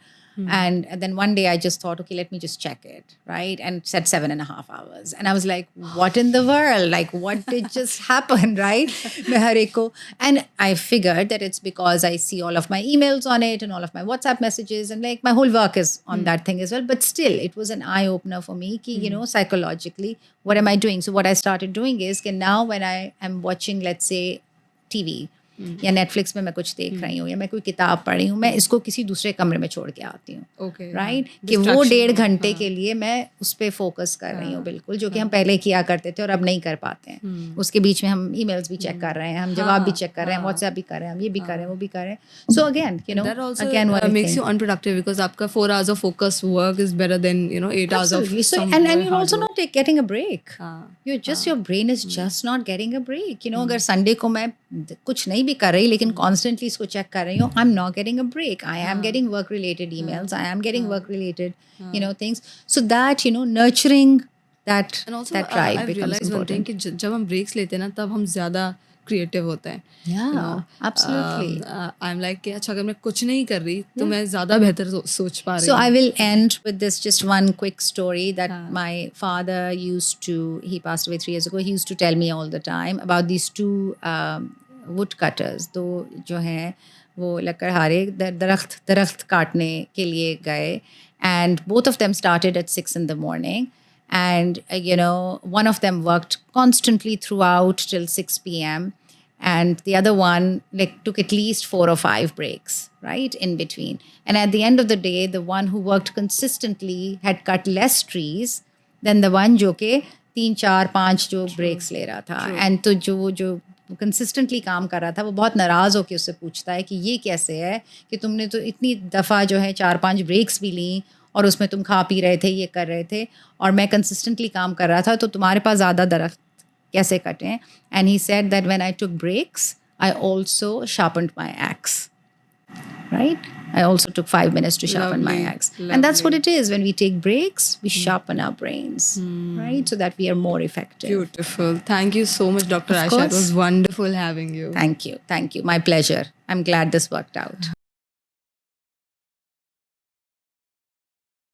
Speaker 2: And then one day I just thought, okay, let me just check it, right? And it said 7.5 hours. And I was like, what in the world? Like, what did just happen, right? मैं हर एक को- And I figured that it's because I see all of my emails on it and all of my WhatsApp messages, and like my whole work is on that thing as well. But still, it was an eye opener for me, कि, psychologically, what am I doing? So what I started doing is कि now when I am watching, let's say, TV, या Netflix में मैं कुछ देख रही हूँ या मैं कोई किताब पढ़ रही हूँ, मैं इसको किसी दूसरे कमरे में छोड़ के आती हूँ,
Speaker 1: Okay,
Speaker 2: राइट?
Speaker 1: हाँ.
Speaker 2: कि वो
Speaker 1: Distraction
Speaker 2: 1.5
Speaker 1: हो,
Speaker 2: घंटे
Speaker 1: हाँ.
Speaker 2: के लिए मैं उस पर फोकस कर रही हूँ, बिल्कुल, जो कि हम पहले किया करते थे और अब नहीं कर पाते हैं. उसके बीच में हम ईमेल्स भी चेक कर रहे हैं, हम जवाब भी चेक कर रहे हैं, व्हाट्सएप भी कर रहे हैं, हम ये भी कर रहे हैं, वो भी कर रहे हैं. So again
Speaker 1: That also
Speaker 2: again what I
Speaker 1: makes
Speaker 2: think.
Speaker 1: you unproductive, because आपका 4 hours of focus work is better than 8 hours of
Speaker 2: Absolutely. So,
Speaker 1: some
Speaker 2: and
Speaker 1: more
Speaker 2: you're
Speaker 1: hard
Speaker 2: also
Speaker 1: work.
Speaker 2: not getting a break.
Speaker 1: हाँ.
Speaker 2: Your brain is just not getting a break. अगर Sunday को मैं कुछ नहीं भी कर रही लेकिन constantly इसको check कर रही हूँ, I'm not getting a break. I am getting work related emails. I am getting work related things. So that nurturing that
Speaker 1: And also
Speaker 2: that tribe
Speaker 1: I've
Speaker 2: becomes
Speaker 1: realized one thing,
Speaker 2: important.
Speaker 1: कि जब हम breaks लेते हैं ना, तब हम ज़्यादा creative होते हैं.
Speaker 2: Yeah, absolutely.
Speaker 1: I'm like कि अच्छा, अगर मैं कुछ नहीं कर रही तो मैं ज़्यादा बेहतर सोच पा रही
Speaker 2: So
Speaker 1: हूँ.
Speaker 2: I will end with this just one quick story that my father used to, he passed away 3 years ago, he used to tell me all the time about these two woodcutters. दो जो हैं वो लकड़हारे दरख्त काटने के लिए गए, and both of them started at 6 in the morning. And, one of them worked constantly throughout till 6 p.m. And the other one took at least 4 or 5 breaks, right, in between. And at the end of the day, the one who worked consistently had cut less trees than the one जो के 3, 4, 5 जो breaks ले रहा था. And तो जो consistently काम कर रहा था, वो बहुत नाराज़ होकर उससे पूछता है कि ये कैसे है कि तुमने तो इतनी दफ़ा जो है 4-5 ब्रेक्स भी ली और उसमें तुम खा पी रहे थे, ये कर रहे थे, और मैं कंसिस्टेंटली काम कर रहा था, तो तुम्हारे पास ज़्यादा दरख्त कैसे कटें? And he said that when I took breaks, I also sharpened my axe, right? I also took 5 minutes to sharpen my
Speaker 1: Lovely,
Speaker 2: axe. And that's what
Speaker 1: lovely.
Speaker 2: it is. When we take breaks, we sharpen our brains, right? So that we are more effective.
Speaker 1: Beautiful. Thank you so much, Dr.
Speaker 2: Of
Speaker 1: Ayesha. It
Speaker 2: course.
Speaker 1: was wonderful having you.
Speaker 2: Thank you. My pleasure. I'm glad this worked out.